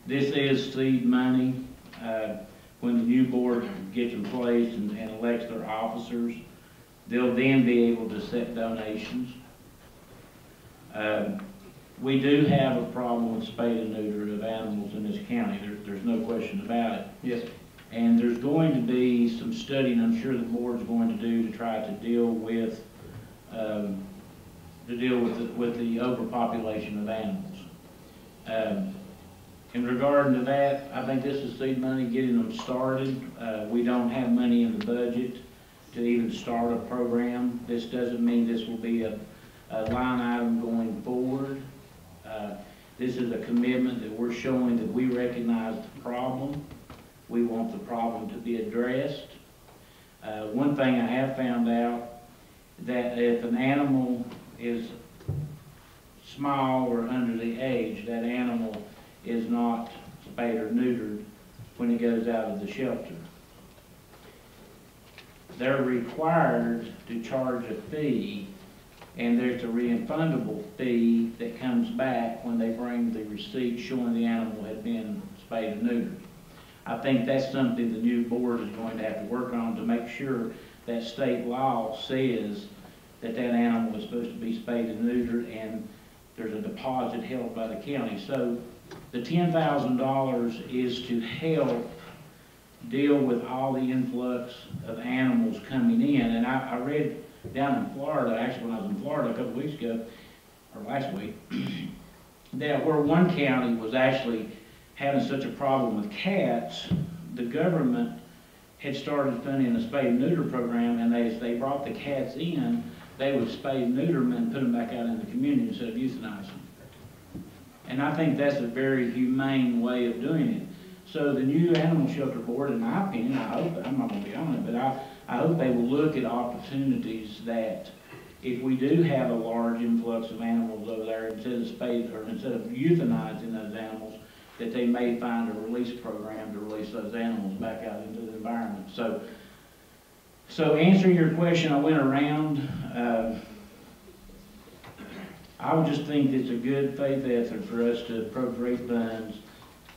This is seed money. When the new board gets in place and elects their officers, they'll then be able to set donations. We do have a problem with spay and neuter of animals in this county. There's no question about it. Yes. And there's going to be some studying I'm sure the board's going to do to try to deal with the overpopulation of animals. In regard to that, I think this is seed money, getting them started. We don't have money in the budget to even start a program. This doesn't mean this will be a line item going forward. This is a commitment that we're showing that we recognize the problem. We want the problem to be addressed. One thing I have found out, that if an animal is small or under the age, that animal is not spayed or neutered when it goes out of the shelter. They're required to charge a fee, and there's a refundable fee that comes back when they bring the receipt showing the animal had been spayed and neutered. I think that's something the new board is going to have to work on to make sure that state law says that that animal is supposed to be spayed and neutered, and there's a deposit held by the county. So the $10,000 is to help deal with all the influx of animals coming in. And I read down in Florida, actually when I was in Florida a couple of weeks ago, or last week, that where one county was actually having such a problem with cats, the government had started funding a spay and neuter program, and as they brought the cats in, they would spay and neuter them and put them back out in the community instead of euthanizing them. And I think that's a very humane way of doing it. So the new animal shelter board, in my opinion, I hope, I'm not gonna be on it, but I hope they will look at opportunities that if we do have a large influx of animals over there, instead of instead of euthanizing those animals, that they may find a release program to release those animals back out into the environment. So answering your question, I went around, I would just think it's a good faith effort for us to appropriate funds,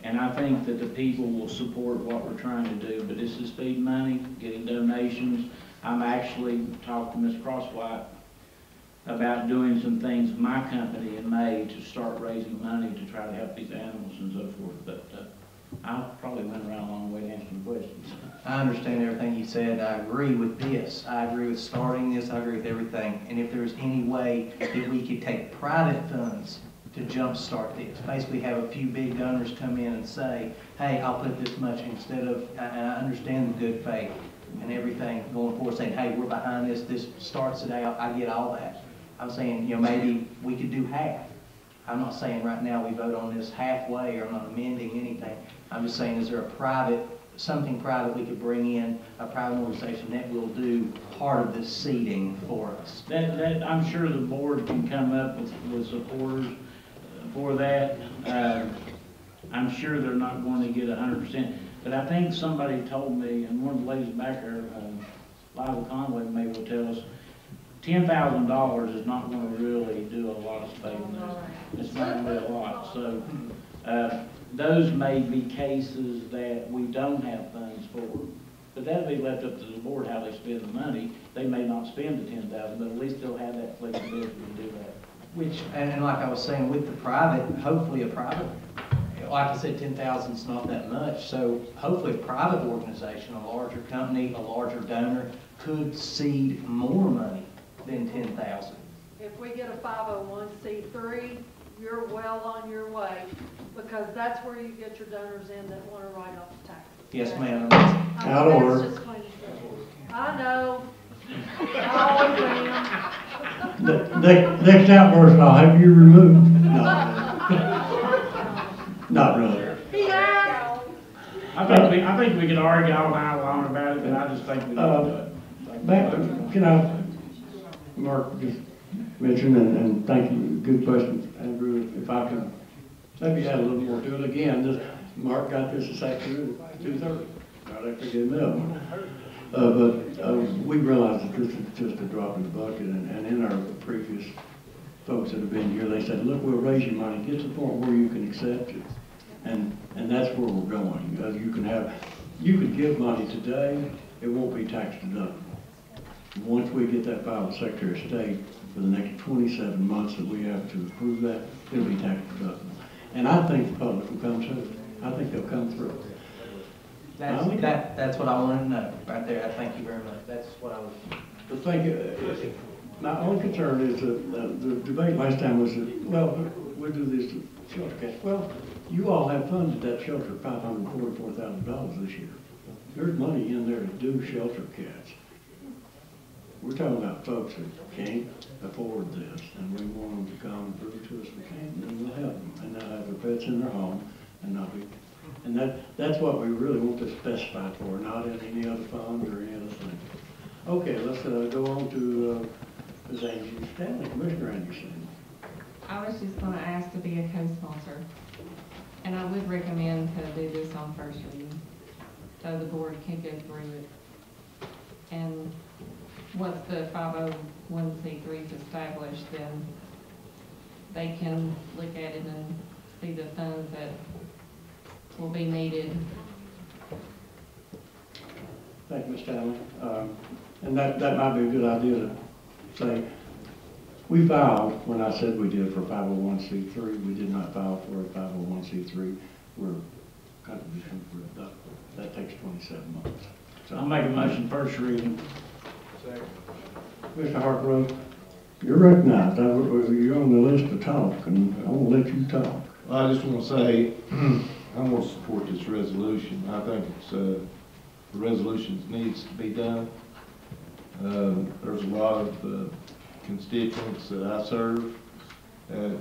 and I think that the people will support what we're trying to do, but this is feed money, getting donations. I'm actually talking to Ms. Crosswhite about doing some things with my company in May to start raising money to try to help these animals and so forth, but I probably went around a long way to answer the questions. I understand everything you said. I agree with this. I agree with starting this. I agree with everything. And if there's any way that we could take private funds to jumpstart this, basically have a few big donors come in and say, hey, I'll put this much instead of, and I understand the good faith and everything going forward, saying, hey, we're behind this. This starts today. I get all that. I'm saying, you know, maybe we could do half. I'm not saying right now we vote on this halfway, or I'm not amending anything. I'm just saying, is there something private we could bring in, a private organization that will do part of this seeding for us? That I'm sure the board can come up with supporters for that. I'm sure they're not going to get 100%, but I think somebody told me, and one of the ladies back there, Liza Conway, maybe will tell us, $10,000 is not going to really do a lot of spending. It's not really a lot. So those may be cases that we don't have funds for. But that'll be left up to the board how they spend the money. They may not spend the $10,000, but at least they'll have that flexibility to do that. Which, and like I was saying, with the private, hopefully a private, like I said, 10,000 is not that much. So hopefully a private organization, a larger company, a larger donor could seed more money than 10,000. If we get a 501c3, you're well on your way, because that's where you get your donors in that want to write off the taxes. Yes, ma'am. Out of order. That's just plain and simple. I know. I always am. Next outburst, I'll have you removed. No. Not really. Yeah. I think we could argue all night long about it, but I just think we need to do it. Back to, can I, Mark just mentioned, and thank you, good question, Andrew. If I can maybe add a little more to it. Again, Mark got this afternoon at 2:30, right after getting up. But we realize that this is just a drop in the bucket, and in our previous folks that have been here, they said, look, we'll raise your money, get to the point where you can accept it. And that's where we're going. You could give money today, it won't be tax deductible. Once we get that filed with Secretary of State for the next 27 months that we have to approve that, it'll be tax deductible. And I think the public will come to it. I think they'll come through. That's what I wanted to know right there. I thank you very much. That's what I was. The thing, my only concern is that the debate last time was that, well, we'll do this to shelter cats. Well, you all have funded that shelter $544,000 this year. There's money in there to do shelter cats. We're talking about folks that can't afford this, and we want them to come and prove to us we can, and we'll help them, and they'll have their pets in their home, and not be, and that's what we really want to specify for, not in any other fund or any other thing. Okay, let's go on to Ms. Angie Stanley, Commissioner Angie Stanley. I was just going to ask to be a co-sponsor, and I would recommend to do this on first reading, so the board can go through it. And once the 501c3 is established, then they can look at it and see the funds that will be needed. Thank you, Ms. Stanley. And that might be a good idea to say, we filed, when I said we did for 501c3, we did not file for a 501c3. We're contribution for a that takes 27 months. So I'll make a motion first reading. Second. Mr. Hartgrove, you're recognized. You're on the list to talk, and I want to let you talk. Well, I just want to say, I'm going to support this resolution. I think it's the resolution needs to be done. There's a lot of constituents that I serve that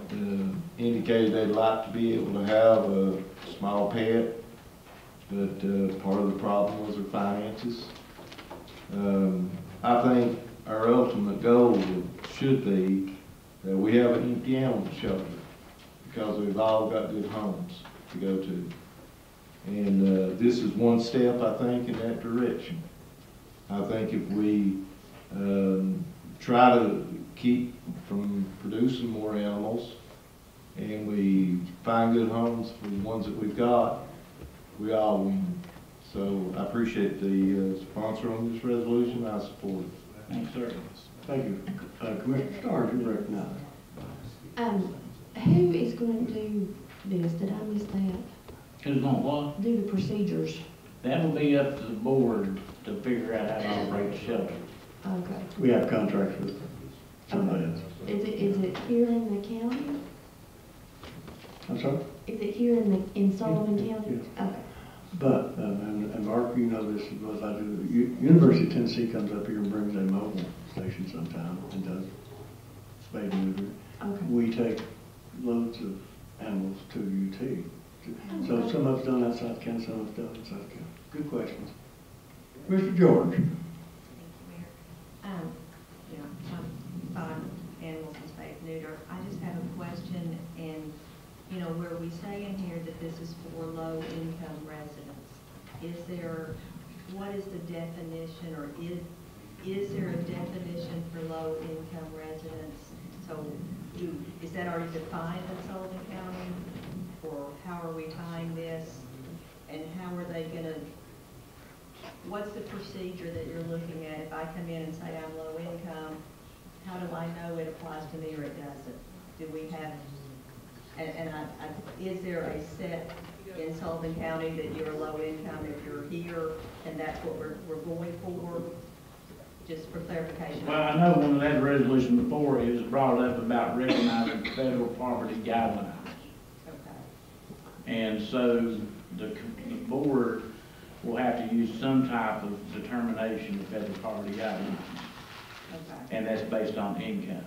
indicated they'd like to be able to have a small pet, but part of the problem was their finances. I think our ultimate goal should be that we have an empty animal shelter, because we've all got good homes to go to. And this is one step, I think, in that direction. I think if we try to keep from producing more animals, and we find good homes for the ones that we've got, we all win. So I appreciate the sponsor on this resolution. I support it. Thanks, sir. Thank you. Commissioner Starnes, you recognize. Who is going to do this? Did I miss that? Who's going what? Do the procedures? That will be up to the board to figure out how to operate the shelter. Okay. We have contracts with somebody else. Is it here in the county? I'm sorry? Is it here in Sullivan County? Yes. Okay. But, and Mark, you know this as well as I do, University of Tennessee comes up here and brings a mobile station sometime and does spay and neuter. Okay. We take loads of animals to UT. So some of it's done outside the county, some of it's done inside the county. Good questions. Mr. George. You know, I'm fine with animals and spay and neuter. I just have a question, and, you know, where we say in here that this is for low-income residents, is there, what is the definition, or is there a definition for low-income residents? So is that already defined in Sullivan County, or how are we tying this? And how are they gonna, what's the procedure that you're looking at? If I come in and say I'm low income, how do I know it applies to me or it doesn't? Do we have, is there a set in Sullivan County that you're low income if you're here, and that's what we're going for? Just for clarification. Well, I know when we had a resolution before, it was brought up about recognizing federal poverty guidelines. Okay. And so the board will have to use some type of determination of federal poverty guidelines. Okay. And that's based on income.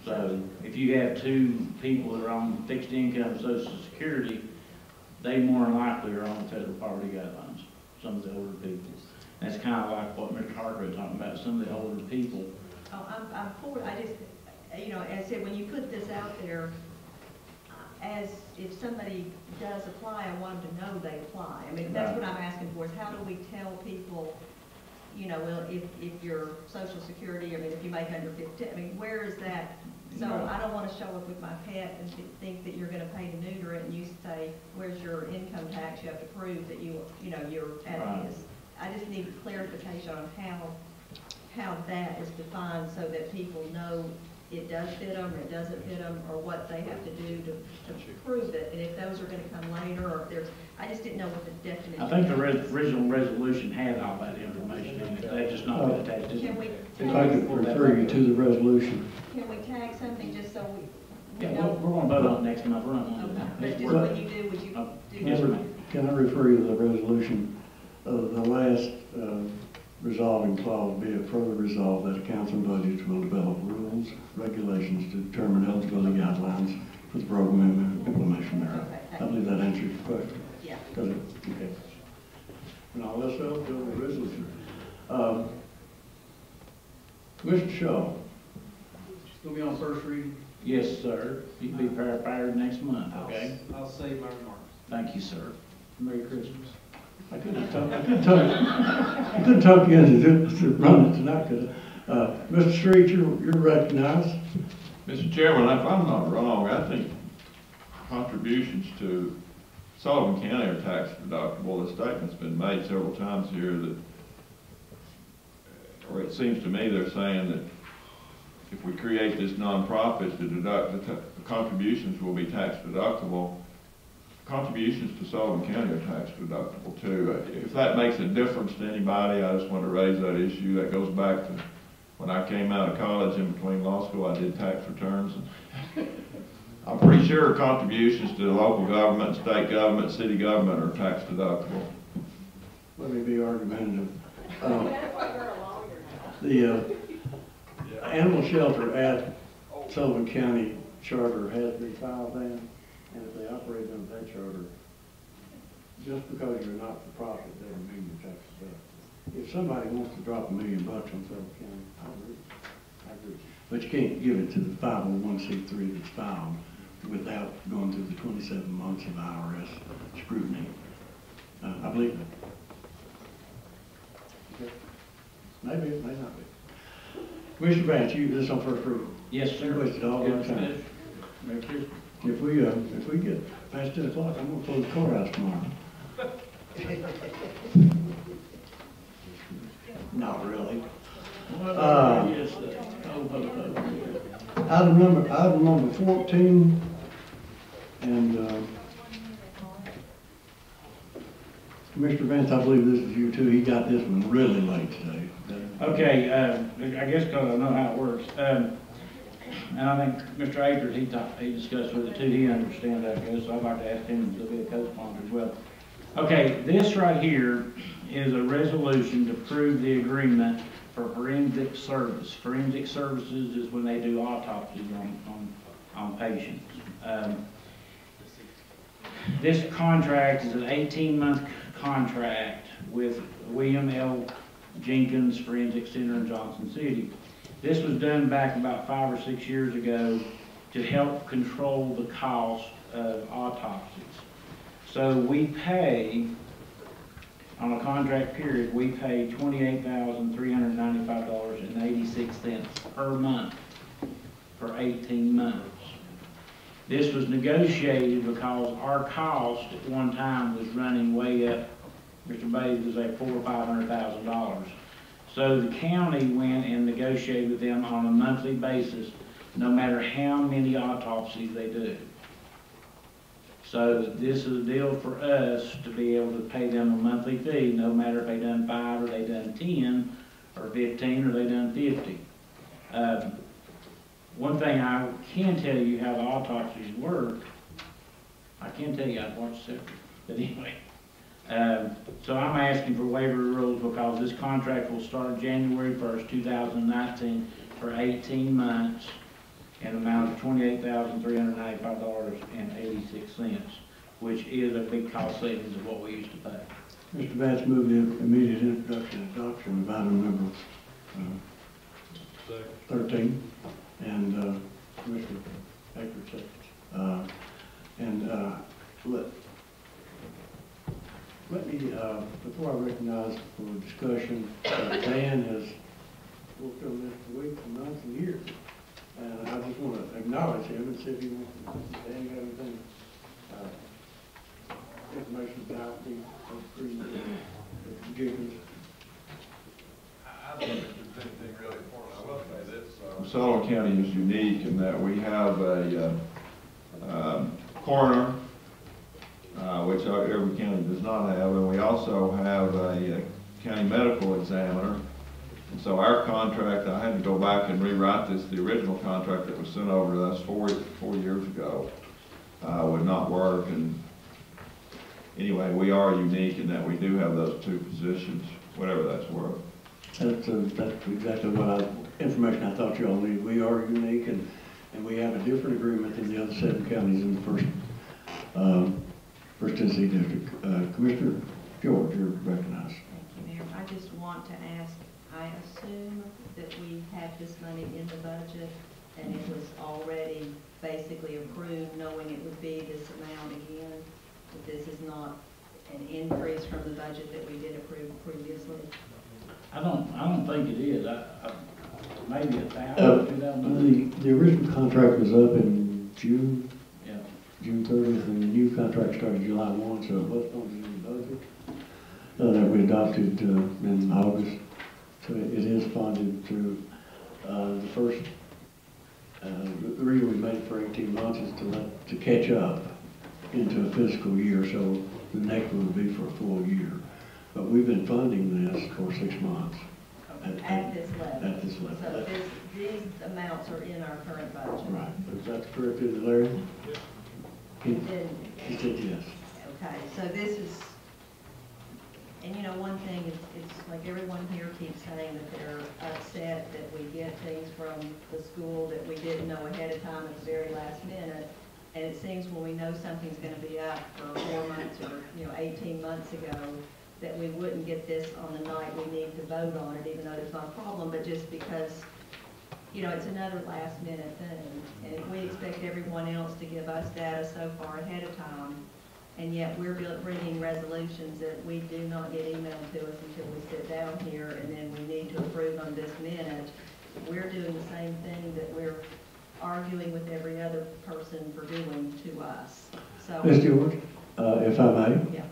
So if you have two people that are on fixed income Social Security, they more than likely are on federal poverty guidelines, some of the older people. That's kind of like what Mr. Hargrove talking about, some of the older people. Oh, I'm for it. I just, you know, as I said, when you put this out there, as if somebody does apply, I want them to know they apply. I mean, that's what I'm asking for, is how do we tell people, you know, well, if your Social Security, I mean, if you make under 15, I mean, where is that? So I don't want to show up with my pet and think that you're going to pay to neuter it, and you say, where's your income tax? You have to prove that you know, you're at this. I just need clarification on how that is defined so that people know it does fit them or it doesn't fit them, or what they have to do to prove it. And if those are going to come later, or if there's, I just didn't know what the definition. I think the original resolution had all that information in it. They've just not been attached to it. Can we If I could refer you to the resolution. Can we tag something just so we Yeah, know? we're going to vote on it next month. We're not going to do Okay, that. but Next just work. when you do, would you do? Yes, ma'am. Can I refer you to the resolution of the last resolving clause? Be it further resolved that the council and budgets will develop rules, regulations to determine eligibility guidelines for the program and implementation thereof. I believe that answers your question. Yeah. Does it? Okay. Now let's go to the resolution. Commissioner Shaw. It's gonna be on first reading. Yes, sir. You can be prepared next month, okay? I'll save my remarks. Thank you, sir. Merry Christmas. I couldn't talk you into running tonight, could I? Mr. Street, you're recognized. Mr. Chairman, if I'm not wrong, I think contributions to Sullivan County are tax deductible. The statement's been made several times here that, or it seems to me they're saying that if we create this nonprofit, the contributions will be tax deductible. Contributions to Sullivan County are tax deductible too. If that makes a difference to anybody, I just want to raise that issue. That goes back to when I came out of college. In between law school, I did tax returns. And I'm pretty sure contributions to the local government, state government, city government are tax deductible. Let me be argumentative. The animal shelter at Sullivan County charter has been filed in, and if they operate under that charter, just because you're not for profit doesn't mean your taxes up. If somebody wants to drop $1 million on Sullivan County, I agree. But you can't give it to the 501c3 that's filed without going through the 27 months of IRS scrutiny. I believe that. Okay. Maybe, it may not be. Commissioner Vance, this is on first reading. Yes, sir. Wasted all our time. If we get past 10 o'clock, I'm gonna close the courthouse tomorrow. Not really. Item number 14, and, Commissioner Vance, I believe this is you too. He got this one really late today. Okay, I guess because I know how it works. And I think Mr. Akers, he discussed with it too. He understands how it goes, so I'd like to ask him to be a co-sponsor as well. Okay, this right here is a resolution to approve the agreement for forensic service. Forensic services is when they do autopsies on patients. This contract is an 18-month contract with William L. Jenkins Forensic Center in Johnson City. This was done back about 5 or 6 years ago to help control the cost of autopsies. So we pay, on a contract period, we pay $28,395.86 per month for 18 months. This was negotiated because our cost at one time was running way up. Mr. Bates was like $400,000 or $500,000. So the county went and negotiated with them on a monthly basis, no matter how many autopsies they do. So this is a deal for us to be able to pay them a monthly fee, no matter if they done 5 or they done 10 or 15 or they done 50. One thing I can tell you how the autopsies work, I can tell you I've watched several, but anyway. So I'm asking for waiver of rules because this contract will start January 1st, 2019 for 18 months and amount of $28,395.86, which is a big cost savings of what we used to pay. Mr. Vance moved the immediate introduction and adoption of item number 13, and Commissioner Akers seconds. Let me, before I recognize for discussion, Dan has worked on this for weeks and months and years. And I just want to acknowledge him and see if he wants to, Dan, you have anything, information about the agreement with Jenkins? I don't think there's anything really important. I will say this, Sullivan County is unique in that we have a coroner, which every county does not have, and we also have a county medical examiner. And so our contract, I had to go back and rewrite this, the original contract that was sent over to us four years ago would not work. And anyway, we are unique in that we do have those two positions, whatever that's worth. That's exactly what information I thought you all needed. We are unique, and we have a different agreement than the other 7 counties in the First Tennessee District. Commissioner George, you're recognized. Thank you, Mayor. I just want to ask, I assume that we have this money in the budget and it was already basically approved, knowing it would be this amount again, that this is not an increase from the budget that we did approve previously? I don't think it is. Maybe $1,000. The original contract was up in June. Yeah. June 30th, and the new contract started July 1, so it was funded in the budget that we adopted in August. So it is funded through the first. The reason we made it for 18 months is to catch up into a fiscal year, so the next one would be for a full year. But we've been funding this for 6 months. At this level? At this level. So these amounts are in our current budget? Right. Is that correct, is it, Larry? He said yes. Okay, so this is, and you know, one thing, it's like everyone here keeps saying that they're upset that we get things from the school that we didn't know ahead of time at the very last minute. And it seems when we know something's gonna be up for 4 months or, 18 months ago, that we wouldn't get this on the night we need to vote on it, even though there's not a problem, but just because, it's another last minute thing. And if we expect everyone else to give us data so far ahead of time, and yet we're bringing resolutions that we do not get emailed to us until we sit down here, and then we need to approve on this minute, we're doing the same thing that we're arguing with every other person for doing to us. So, Ms. George, if I may, yeah.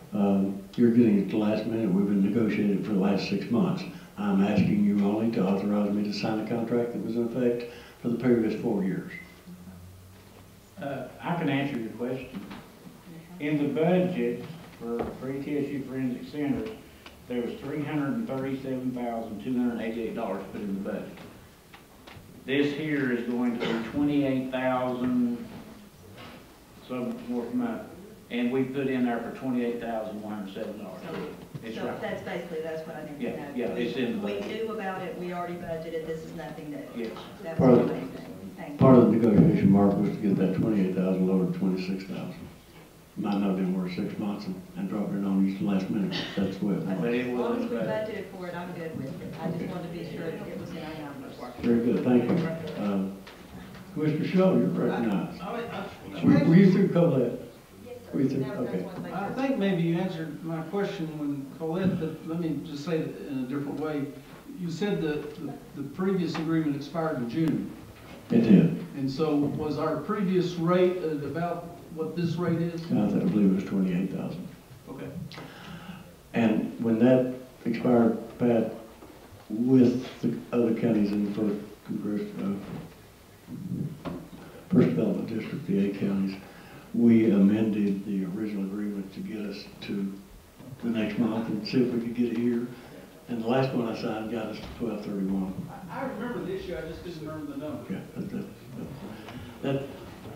You're getting it the last minute. We've been negotiating for the last 6 months. I'm asking you only to authorize me to sign a contract that was in effect for the previous 4 years. I can answer your question. In the budget for ETSU Forensic Centers, there was $337,288 put in the budget. This here is going to be $28,000, some more per month, and we put in there for $28,107. It's So right. that's what I need to know. Yeah, it's in the We budget. knew about it, we already budgeted, this is nothing new. Yes. That Part was of- the main thing. Thank you. Part of the negotiation, Mark, was to get that 28,000 lowered to 26,000. Might not have been worth 6 months and drop it on you the last minute. That's the way it I was. said, as long as we budgeted for it, I'm good with it. I just wanted to be sure that it was in our numbers. Very good, thank you. Commissioner Shaw, you're recognized. Were you through Colette? Were you through? Okay. I think maybe you answered my question when Colette, but let me just say it in a different way. You said that the previous agreement expired in June. It did. And so was our previous rate at about what this rate is? I believe it was 28,000. Okay. And when that expired, Pat, with the other counties in the First Development District, the 8 counties, we amended the original agreement to get us to the next month and see if we could get it here. And the last one I signed got us to 12/31. I remember the issue, I just didn't remember the number. Yeah,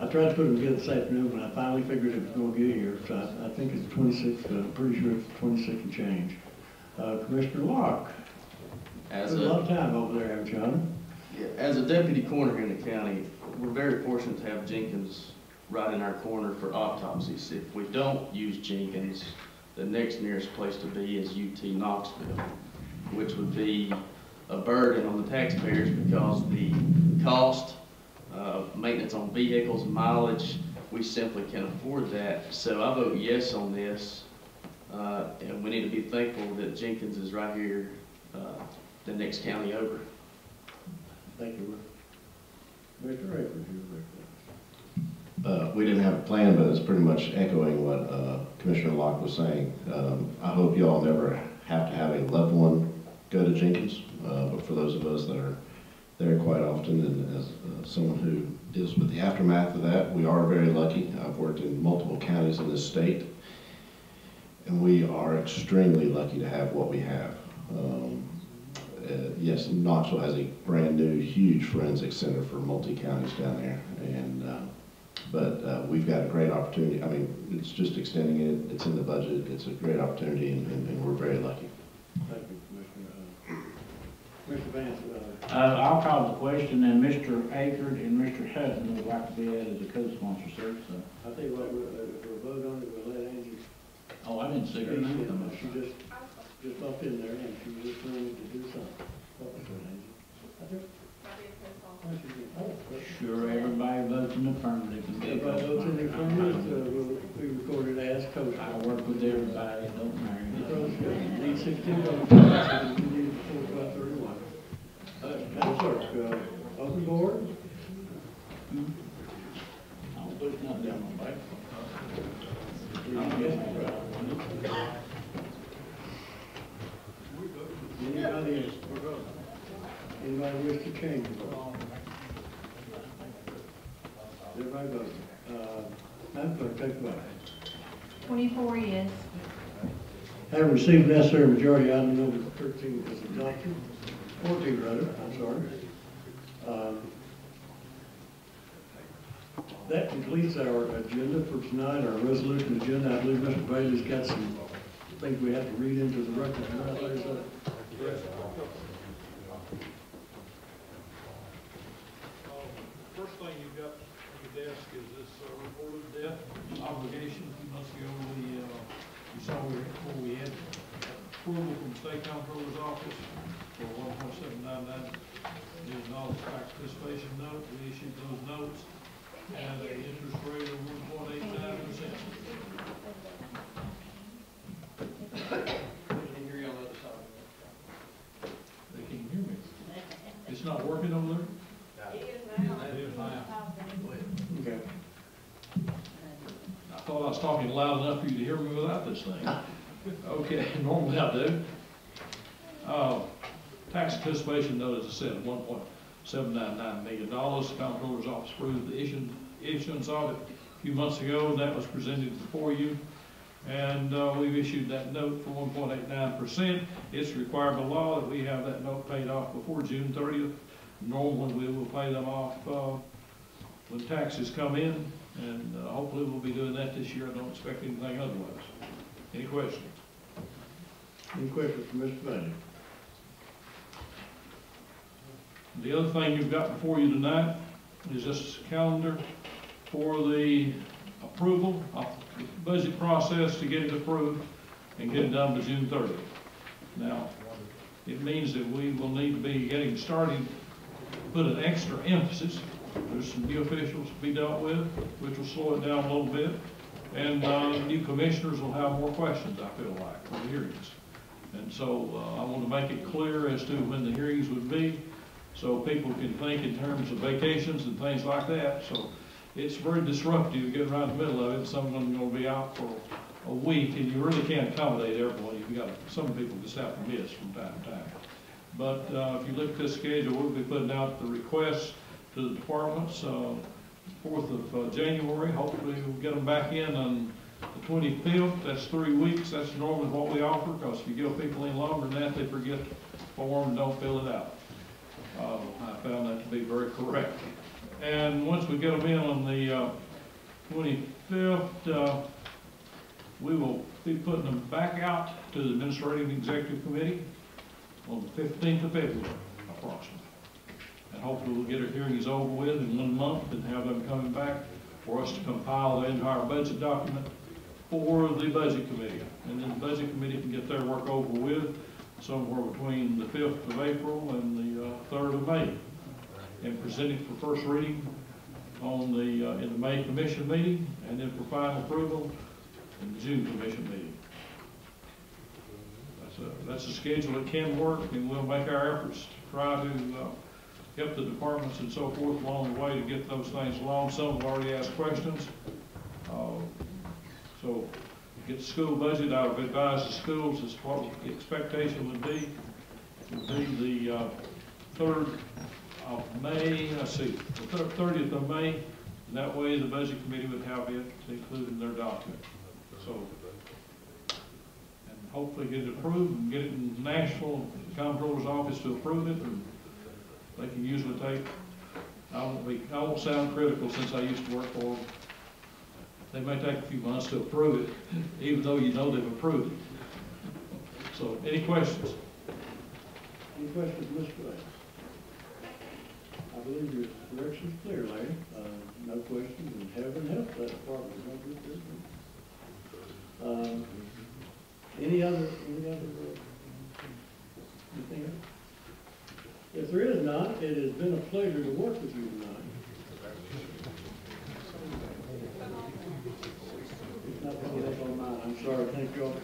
I tried to put them together this afternoon, but I finally figured it was going to get here. So I think it's 26, I'm pretty sure it's 26 and change. Commissioner Locke, As a lot of time over there, haven't you, Hunter? Yeah, as a deputy coroner in the county, we're very fortunate to have Jenkins right in our corner for autopsies. If we don't use Jenkins, the next nearest place to be is UT Knoxville, which would be a burden on the taxpayers because the cost of maintenance on vehicles, mileage, we simply can't afford that. So I vote yes on this, and we need to be thankful that Jenkins is right here, the next county over. Thank you. Mr. Akers, We didn't have a plan, but it's pretty much echoing what Commissioner Locke was saying. I hope you all never have to have a loved one go to Jenkins, but for those of us that are there quite often, and as someone who deals with the aftermath of that, we are very lucky. I've worked in multiple counties in this state, and we are extremely lucky to have what we have. Yes, Knoxville has a brand new, huge forensic center for multi-counties down there, and but we've got a great opportunity. I mean, it's just extending it. It's in the budget. It's a great opportunity, and we're very lucky. Thank you, Commissioner. Mr. Vance. I'll call the question, and Mr. Akers and Mr. Hutton would like to be added as a co-sponsor, sir. So I tell you what, we'll vote on it. We'll let Angie. Oh, I didn't see her name come up. She just popped in there, and she just wanted to do something. What was her name? Sure, everybody votes in the affirmative. Everybody votes in the affirmative, will be recorded as co-sponsor. I work with everybody, it don't matter. Need 16 votes, we need it before 12/31. Madam Clerk, open board. I'll put nothing down my back. Anybody wish to change the vote? Everybody vote. Madam Clerk, take the vote. 24 yes. Having received necessary majority, item number 13 is adopted. 14 rather, I'm sorry. That completes our agenda for tonight, our resolution agenda. I believe Mr. Bailey's got some things we have to read into the record tonight. Is that correct? First thing you've got on your desk is this report of These are all tax participation note, we issued those notes at an interest rate of 1.89%. They can't hear me. It's not working over there? It is now. Okay. I thought I was talking loud enough for you to hear me without this thing. Okay, normally I do. Tax participation note, as I said, $1.799 million. The Comptroller's Office approved the issuance of it a few months ago, and that was presented before you. And we've issued that note for 1.89%. It's required by law that we have that note paid off before June 30th. Normally, we will pay them off when taxes come in, and hopefully we'll be doing that this year. I don't expect anything otherwise. Any questions? Any questions for Mr. Bailey? The other thing you've got before you tonight is this calendar for the approval of the budget process to get it approved and get it done by June 30th. Now, it means that we will need to be getting started, put an extra emphasis. There's some new officials to be dealt with, which will slow it down a little bit. And new commissioners will have more questions, I feel like, for the hearings. And so I want to make it clear as to when the hearings would be, so people can think in terms of vacations and things like that. So it's very disruptive to get right in the middle of it. Some of them are going to be out for a week, and you really can't accommodate everyone. Some people just have to miss from time to time. But if you look at this schedule, we'll be putting out the requests to the departments 4th of January. Hopefully we'll get them back in on the 25th. That's 3 weeks. That's normally what we offer, because if you give people any longer than that, they forget the form and don't fill it out. I found that to be very correct. And once we get them in on the 25th, we will be putting them back out to the Administrative and Executive Committee on the 15th of February, approximately. And hopefully we'll get our hearings over with in 1 month and have them coming back for us to compile the entire budget document for the Budget Committee. And then the Budget Committee can get their work over with somewhere between the 5th of April and the 3rd of May, and present it for first reading on in the May Commission meeting, and then for final approval in the June Commission meeting. That's a schedule that can work, and we'll make our efforts to try to help the departments and so forth along the way to get those things along. Some have already asked questions. So get the school budget, I would advise the schools as what the expectation would be the 3rd of May, the 30th of May, and that way the Budget Committee would have it included in their document. So, and hopefully get it approved and get it in Nashville, the Comptroller's Office to approve it, and they can usually take, I won't sound critical since I used to work for them. They may take a few months to approve it, even though you know they've approved it. So, any questions? Any questions, Mr. Bailey? I believe your direction's clear, Larry. No questions, and heaven help that department. Any other, anything else? If there is not, it has been a pleasure to work with you tonight. It's not coming up on mine. I'm sorry. Thank you all.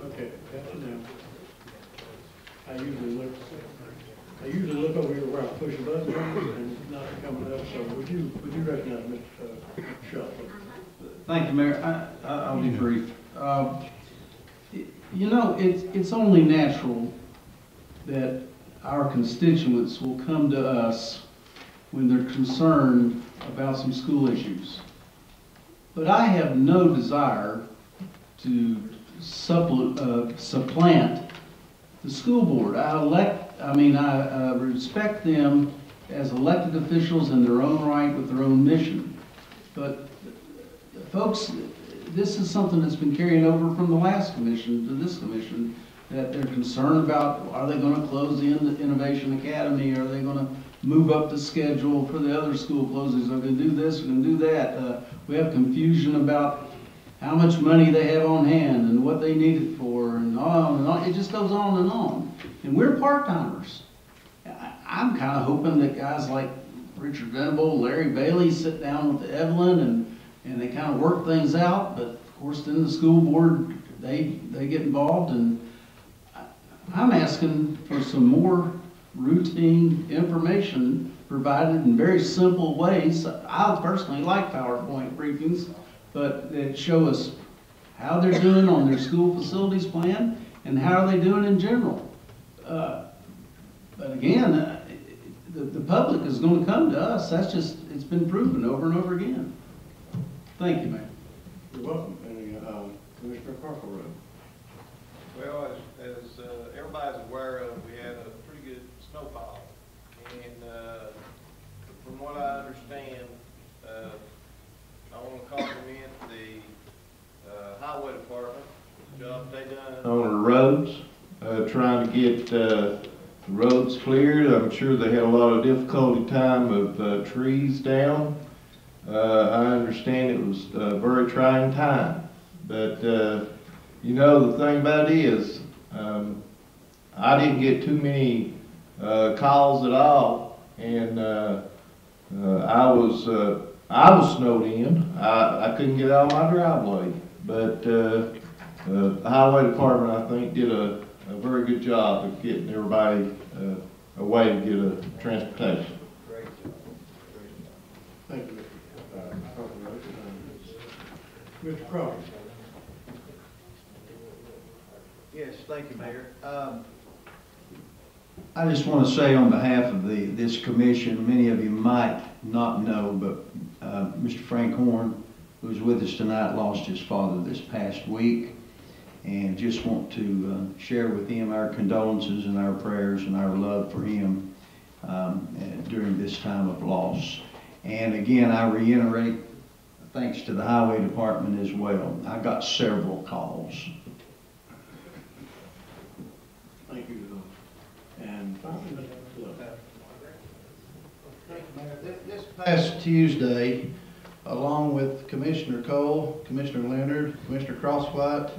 Okay, got you now. I usually look over here where I push a button and it's not coming up. So would you recognize Mr. Shuffler? Thank you, Mayor. I'll be brief. You know, it's only natural that our constituents will come to us when they're concerned about some school issues. But I have no desire to supplant the school board. I respect them as elected officials in their own right with their own mission. But folks, this is something that's been carried over from the last commission to this commission, that they're concerned about, are they going to close the Innovation Academy? Are they going to move up the schedule for the other school closings? Are they going to do this? Are they going to do that? We have confusion about how much money they have on hand and what they need it for and on and on. It just goes on and on. And we're part-timers. I'm kind of hoping that guys like Richard Venable, Larry Bailey sit down with Evelyn and they kind of work things out. But of course, then the school board, they get involved, and I'm asking for some more routine information provided in very simple ways. I personally like PowerPoint briefings, but that show us how they're doing on their school facilities plan and how are they doing in general. But again, the public is going to come to us. That's just, it's been proven over and over again. Thank you, Mayor. You're welcome. And Commissioner Carkle. Well, as everybody's aware of, we had a pretty good snowfall. And from what I understand, I want to compliment the highway department, the job they done. On the roads, trying to get the roads cleared. I'm sure they had a lot of difficulty time of trees down. I understand it was a very trying time. But, you know, the thing about it is, I didn't get too many calls at all. And I was snowed in. I couldn't get out of my driveway. But the highway department, I think, did a very good job of getting everybody a way to get a transportation. Great job. Thank you, Mr. Crawford. Yes, thank you, Mayor. I just want to say on behalf of this commission, many of you might not know, but Mr. Frank Horn, who's with us tonight, lost his father this past week. And just want to share with him our condolences and our prayers and our love for him during this time of loss. And again, I reiterate, thanks to the highway department as well. I got several calls. Thank you. And finally, This past Tuesday, along with Commissioner Cole, Commissioner Leonard, Commissioner Crosswhite,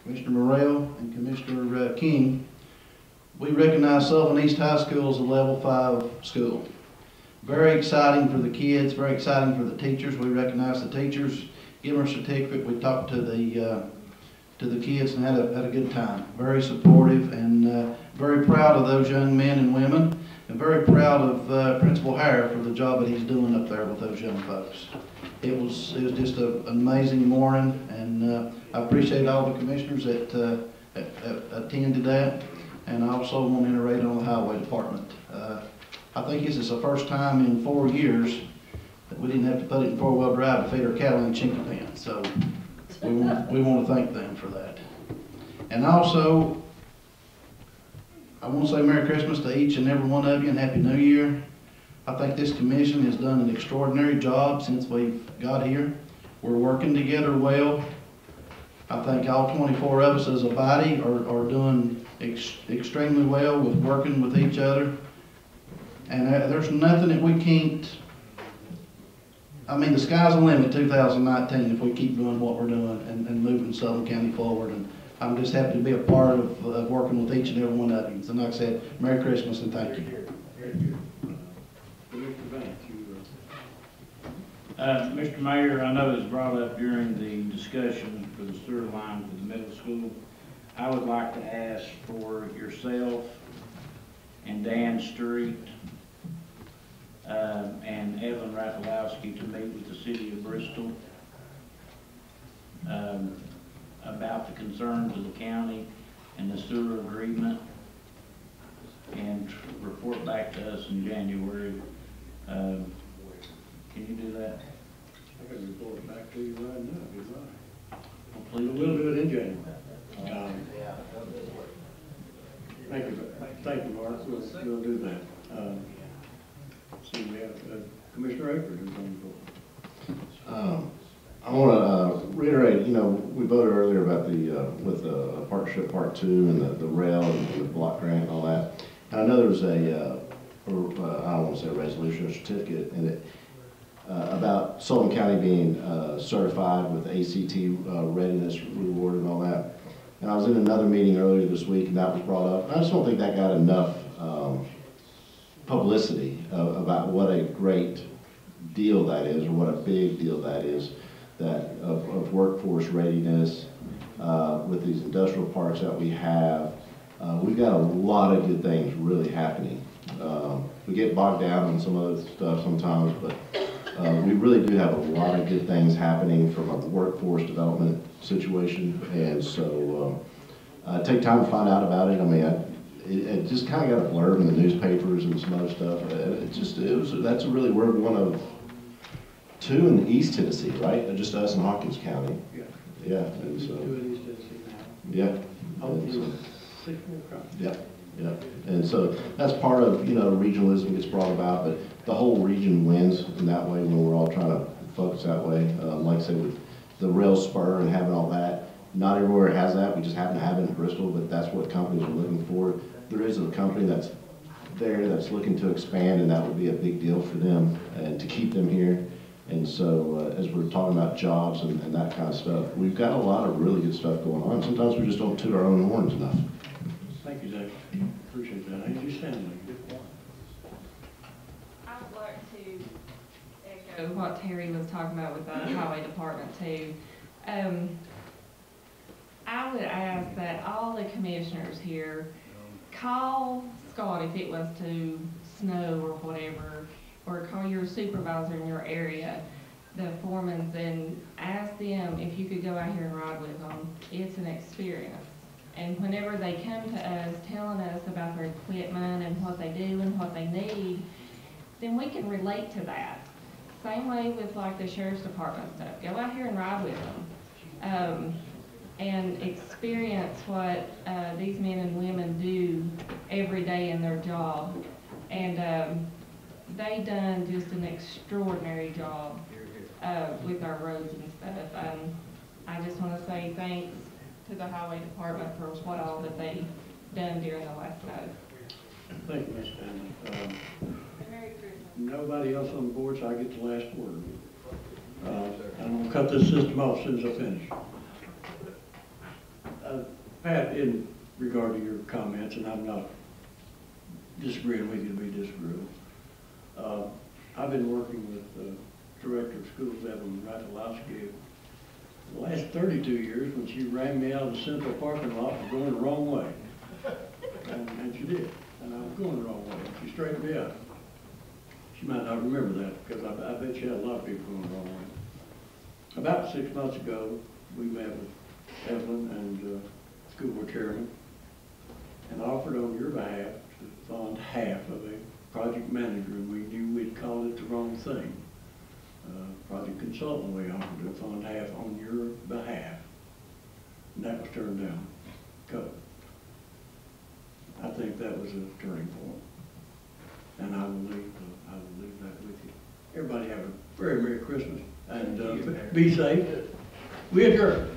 Commissioner Morrell, and Commissioner King, we recognized Sullivan East High School as a level 5 school. Very exciting for the kids, very exciting for the teachers. We recognized the teachers, give them a certificate. We talked to the kids and had a good time. Very supportive and very proud of those young men and women, and very proud of Principal Hare for the job that he's doing up there with those young folks. It was just an amazing morning, and I appreciate all the commissioners that attended that, and I also want to iterate on the highway department. I think this is the first time in 4 years that we didn't have to put it in 4-wheel drive to feed our cattle in Chincopen, so we want to thank them for that. And also, I want to say Merry Christmas to each and every one of you and Happy New Year. I think this commission has done an extraordinary job since we've got here. We're working together well. I think all 24 of us as a body are doing extremely well with working with each other. And there's nothing that we can't, I mean, the sky's the limit 2019 if we keep doing what we're doing and moving Sullivan County forward. And I'm just happy to be a part of working with each and every one of you. So like I said, Merry Christmas and thank you. Mr. Mayor, I know it was brought up during the discussion for the sewer line for the middle school. I would like to ask for yourself and Dan Street and Evan Rapalowski to meet with the city of Bristol about the concerns of the county and the sewer agreement, and report back to us in January. Can you do that? I can report it back to you right now, if you'd like. Please We'll do it in January. Thank you, Mark. We'll do that. See, we have Commissioner Akers who's on the board. I want to reiterate, you know, we voted earlier about with the partnership part 2 and the rail and the block grant and all that. And I know there's I don't want to say a resolution or certificate, and about Sullivan County being certified with ACT readiness reward and all that. And I was in another meeting earlier this week, and that was brought up. I just don't think that got enough publicity about what a great deal that is, or what a big deal that is, that of workforce readiness with these industrial parks that we have. We've got a lot of good things really happening. We get bogged down in some other stuff sometimes, but we really do have a lot of good things happening from a workforce development situation. And so take time to find out about it. I mean, it just kind of got a blurb in the newspapers and some other stuff. We're one of two in East Tennessee, right? Just us in Hawkins County. Yeah. Yeah, and so. Two in East Tennessee now. Yeah. Hopefully, 6 more coming. Yeah, yeah. And so that's part of, regionalism gets brought about, but the whole region wins in that way when we're all trying to focus that way. Like I said, with the rail spur and having all that, not everywhere has that. We just happen to have it in Bristol, but that's what companies are looking for. There is a company that's there that's looking to expand, and that would be a big deal for them and to keep them here. And so as we're talking about jobs and that kind of stuff, we've got a lot of really good stuff going on. Sometimes we just don't toot our own horns enough. Thank you, Zach. Appreciate that. Angie Stanley. I would like to echo what Terry was talking about with the highway department too. I would ask that all the commissioners here call Scott if it was to snow or whatever, or call your supervisor in your area, the foremen, and ask them if you could go out here and ride with them. It's an experience. And whenever they come to us telling us about their equipment and what they do and what they need, then we can relate to that. Same way with like the sheriff's department stuff. Go out here and ride with them. And experience what these men and women do every day in their job. And they done just an extraordinary job with our roads and stuff. I just want to say thanks to the highway department for what all that they done during the last snow. Thank you, Ms. Stanley. Merry Christmas. Nobody else on the board, so I get the last word. I'm gonna cut this system off as soon as I finish. Pat, in regard to your comments, and I'm not disagreeing with you to be disagreeable, I've been working with the Director of Schools, Evelyn Ratalowski, the last 32 years when she ran me out of the central parking lot for going the wrong way. And she did. And I was going the wrong way. She straightened me out. She might not remember that because I bet she had a lot of people going the wrong way. About 6 months ago, we met with Evelyn and school board chairman and offered on your behalf to fund half of a project manager, and we knew we'd called it the wrong thing. Project consultant, we offered to fund half on your behalf, and that was turned down. I think that was a turning point, and I will leave that with you. Everybody have a very Merry Christmas, and be safe. We adjourn.